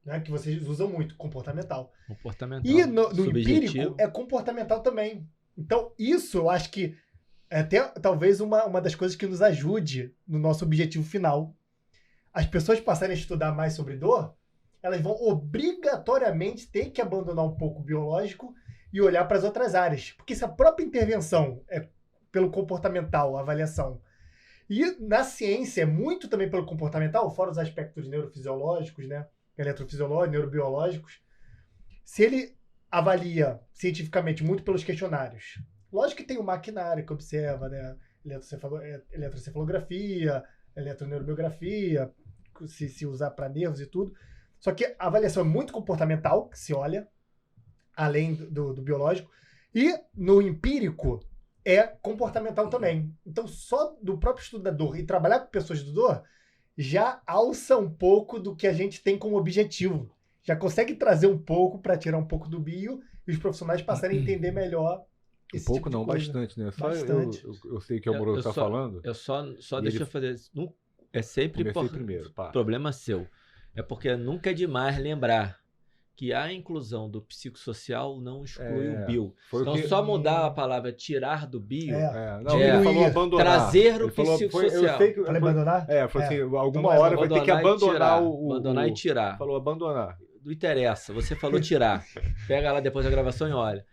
né, que vocês usam muito, comportamental. Comportamental. E no subjetivo. empírico é comportamental também. Então, isso eu acho que é até talvez uma das coisas que nos ajude no nosso objetivo final. As pessoas passarem a estudar mais sobre dor, elas vão obrigatoriamente ter que abandonar um pouco o biológico e olhar para as outras áreas. Porque se a própria intervenção é pelo comportamental, a avaliação, e na ciência é muito também pelo comportamental, fora os aspectos neurofisiológicos, né? Eletrofisiológicos, neurobiológicos, se ele avalia cientificamente muito pelos questionários, lógico que tem o maquinário que observa, né? Eletrocefalografia, eletroneurobiografia, se usar para nervos e tudo. Só que a avaliação é muito comportamental, que se olha, além do biológico, e no empírico é comportamental também. Então, só do próprio estudo da dor e trabalhar com pessoas de dor já alça um pouco do que a gente tem como objetivo. Já consegue trazer um pouco para tirar um pouco do bio e os profissionais passarem a entender melhor esse pouco tipo de não, coisa. bastante, né? Só Bastante. eu sei que o Amoroso está falando. Eu só E deixa ele- eu fazer isso. É sempre Comecei primeiro, pá. problema seu. É porque nunca é demais lembrar que a inclusão do psicossocial não exclui o bio. Foi o Então, que- só mudar a palavra tirar do bio, Não, É, ele falou abandonar. trazer o Ele falou- foi- psicossocial. Eu sei que Falei abandonar? falou assim, alguma Então, hora vai ter que abandonar abandonar e tirar. Falou abandonar. Não interessa, você falou tirar. Pega lá depois da gravação e olha.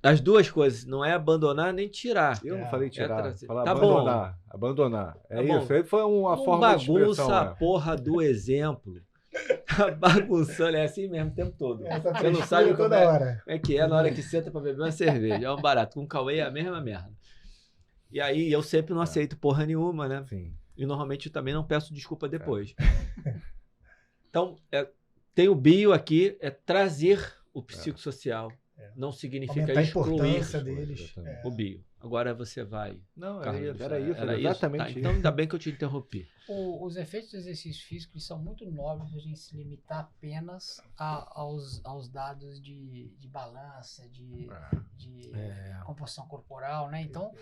As duas coisas, não é abandonar nem tirar. Eu não falei tirar, trazer. falar Tá abandonar. Abandonar. É Tá bom. isso. Aí foi uma Não forma de bagunça expressão. a porra do exemplo. Tá bagunçando, é assim mesmo o tempo todo. Essa Você não frescura sabe como toda é, hora. como é que é na hora que senta pra beber uma cerveja. É um barato. Com o Cauê é a mesma merda. E aí eu sempre não aceito porra nenhuma, né? Sim. E normalmente eu também não peço desculpa depois. Então, tem o bio aqui, é trazer o psicossocial. Não significa Aumentar a excluir importância deles. exatamente. o bio. Agora você vai. Não, Carlos, era isso, era exatamente Tá, isso. então ainda bem que eu te interrompi. Os efeitos do exercício físico eles são muito nobres para a gente se limitar apenas aos dados de balança, de composição corporal, né? Então,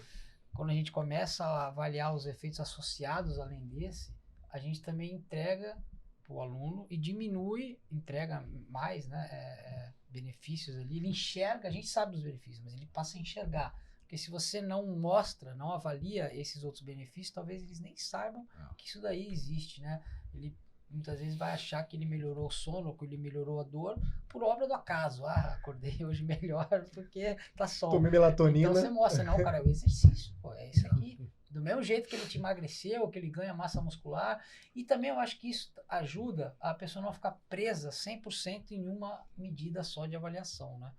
quando a gente começa a avaliar os efeitos associados além desse, a gente também entrega para o aluno e entrega mais, né, benefícios ali. Ele enxerga, a gente sabe dos benefícios, mas ele passa a enxergar. Porque se você não mostra, não avalia esses outros benefícios, talvez eles nem saibam que isso daí existe, né? Ele muitas vezes vai achar que ele melhorou o sono, que ele melhorou a dor, por obra do acaso. Ah, acordei hoje melhor porque tá sol. Tomei melatonina. Então você mostra, não, cara, é o exercício, pô, é isso aqui. Do mesmo jeito que ele te emagreceu, que ele ganha massa muscular. E também eu acho que isso ajuda a pessoa não ficar presa 100% em uma medida só de avaliação, né?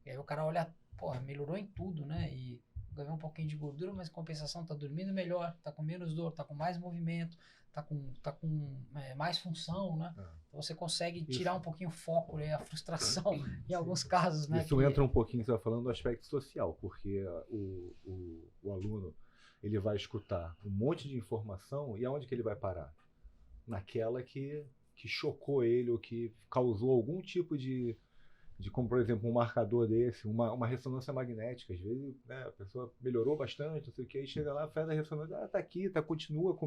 E aí o cara olha, porra, melhorou em tudo, né? E ganhou um pouquinho de gordura, mas em compensação tá dormindo melhor, tá com menos dor, tá com mais movimento, tá com mais função, né? Então você consegue tirar um pouquinho o foco, né? A frustração em alguns casos, né? Isso entra um pouquinho, você está falando do aspecto social, porque o aluno ele vai escutar um monte de informação e aonde que ele vai parar? Naquela que chocou ele ou que causou algum tipo de como, por exemplo, um marcador desse, uma ressonância magnética. Às vezes, né, a pessoa melhorou bastante, não sei o que, aí chega lá, faz a ressonância, tá aqui, continua com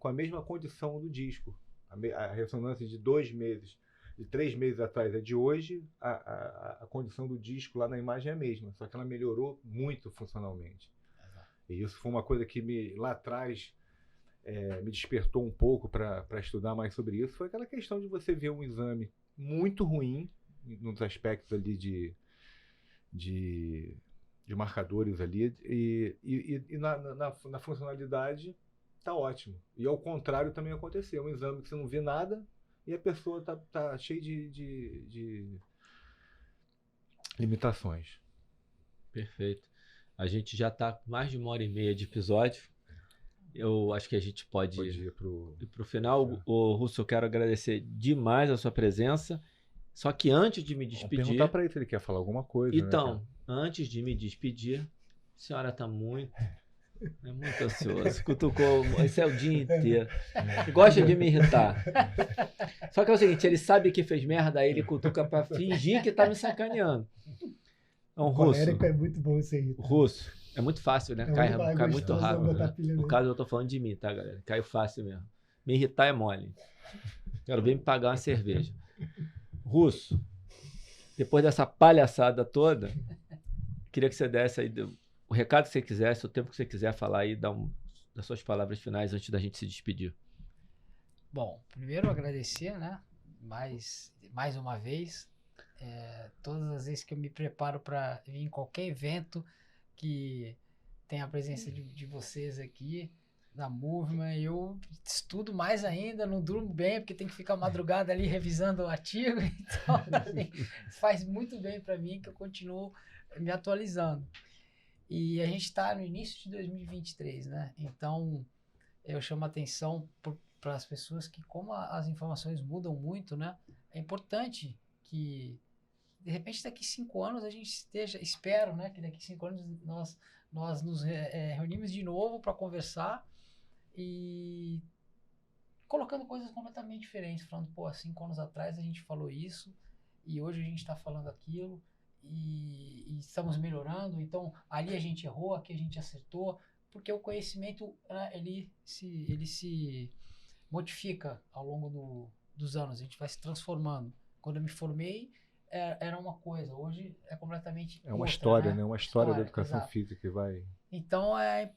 a mesma condição do disco. A ressonância de 2 meses, de 3 meses atrás é de hoje, a condição do disco lá na imagem é a mesma, só que ela melhorou muito funcionalmente. E isso foi uma coisa que lá atrás me despertou um pouco para estudar mais sobre isso. Foi aquela questão de você ver um exame muito ruim nos aspectos ali de marcadores ali e na funcionalidade tá ótimo. E ao contrário também aconteceu. Um exame que você não vê nada e a pessoa tá cheia de limitações. Perfeito. A gente já está com mais de 1h30 de episódio. Eu acho que a gente pode ir para o final. O Russo, eu quero agradecer demais a sua presença. Só que antes de me despedir... Vou perguntar para ele se ele quer falar alguma coisa. Então, né, antes de me despedir, a senhora está muito ansiosa. Cutucou, esse é o dia inteiro. Gosta de me irritar. Só que é o seguinte, ele sabe que fez merda, aí ele cutuca para fingir que está me sacaneando. Então, Russo, É muito bom isso aí. Russo, é muito fácil, né? Cai muito rápido. Né? No No caso, eu tô falando de mim, tá, galera? Cai fácil mesmo. Me irritar é mole. Quero ver me pagar uma cerveja. Russo, depois dessa palhaçada toda, queria que você desse aí o recado que você quisesse, o tempo que você quiser falar aí, das suas palavras finais antes da gente se despedir. Bom, primeiro agradecer, né? Mais uma vez, todas as vezes que eu me preparo para vir em qualquer evento que tem a presença de vocês aqui, da Movement, eu estudo mais ainda, não durmo bem, porque tem que ficar madrugada ali revisando o artigo, então assim, faz muito bem para mim que eu continuo me atualizando. E a gente está no início de 2023, né? Então, eu chamo a atenção para as pessoas que, como as informações mudam muito, né? É importante que, de repente, daqui 5 anos a gente espero, né? Que daqui 5 anos nós nos reunimos de novo para conversar e colocando coisas completamente diferentes, falando, pô, há 5 anos atrás a gente falou isso e hoje a gente está falando aquilo e estamos melhorando, então ali a gente errou, aqui a gente acertou, porque o conhecimento, né, ele se modifica ao longo dos anos, a gente vai se transformando. Quando eu me formei, era uma coisa, hoje é completamente uma outra, história, né? Uma história da educação exato. física que vai... Então, é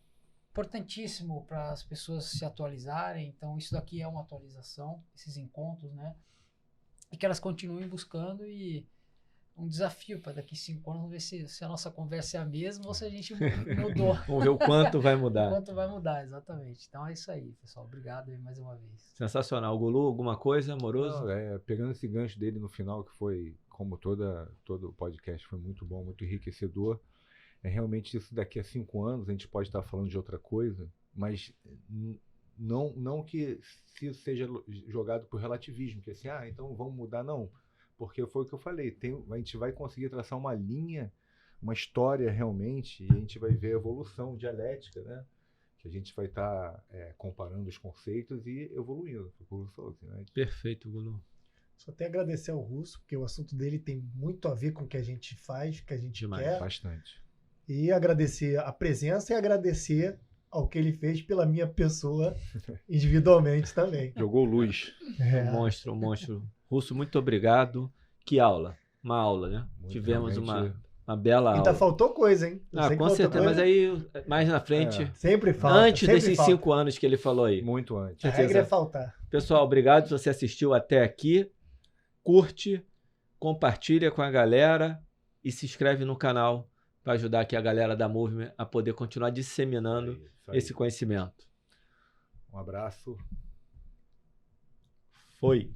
importantíssimo para as pessoas se atualizarem. Então, isso daqui é uma atualização, esses encontros, né? E que elas continuem buscando e um desafio para daqui 5 anos ver se a nossa conversa é a mesma ou se a gente mudou. Vamos ver o quanto vai mudar. O quanto vai mudar, exatamente. Então é isso aí, pessoal. Obrigado mais uma vez. Sensacional. Gulu, alguma coisa, amoroso? Não, pegando esse gancho dele no final, que foi, como todo o podcast, foi muito bom, muito enriquecedor. Realmente isso daqui a 5 anos a gente pode estar falando de outra coisa, mas não que isso seja jogado por relativismo, que assim, então vamos mudar, não. Porque foi o que eu falei, a gente vai conseguir traçar uma linha, uma história realmente, e a gente vai ver a evolução dialética, né? Que a gente vai estar comparando os conceitos e evoluindo. Né? Perfeito, Gulu. Só tenho a agradecer ao Russo, porque o assunto dele tem muito a ver com o que a gente faz, o que a gente quer. Bastante. E agradecer a presença e agradecer ao que ele fez pela minha pessoa individualmente também. Jogou luz. Um monstro. Russo, muito obrigado. Que aula. Uma aula, né? Muito Tivemos realmente... uma bela aula. Ainda faltou coisa, hein? Com certeza, mas aí mais na frente. Sempre falta. Antes sempre desses falta. 5 anos que ele falou aí. Muito antes. A regra é faltar. Pessoal, obrigado se você assistiu até aqui. Curte, compartilha com a galera e se inscreve no canal para ajudar aqui a galera da Movement a poder continuar disseminando esse conhecimento. Um abraço. Foi.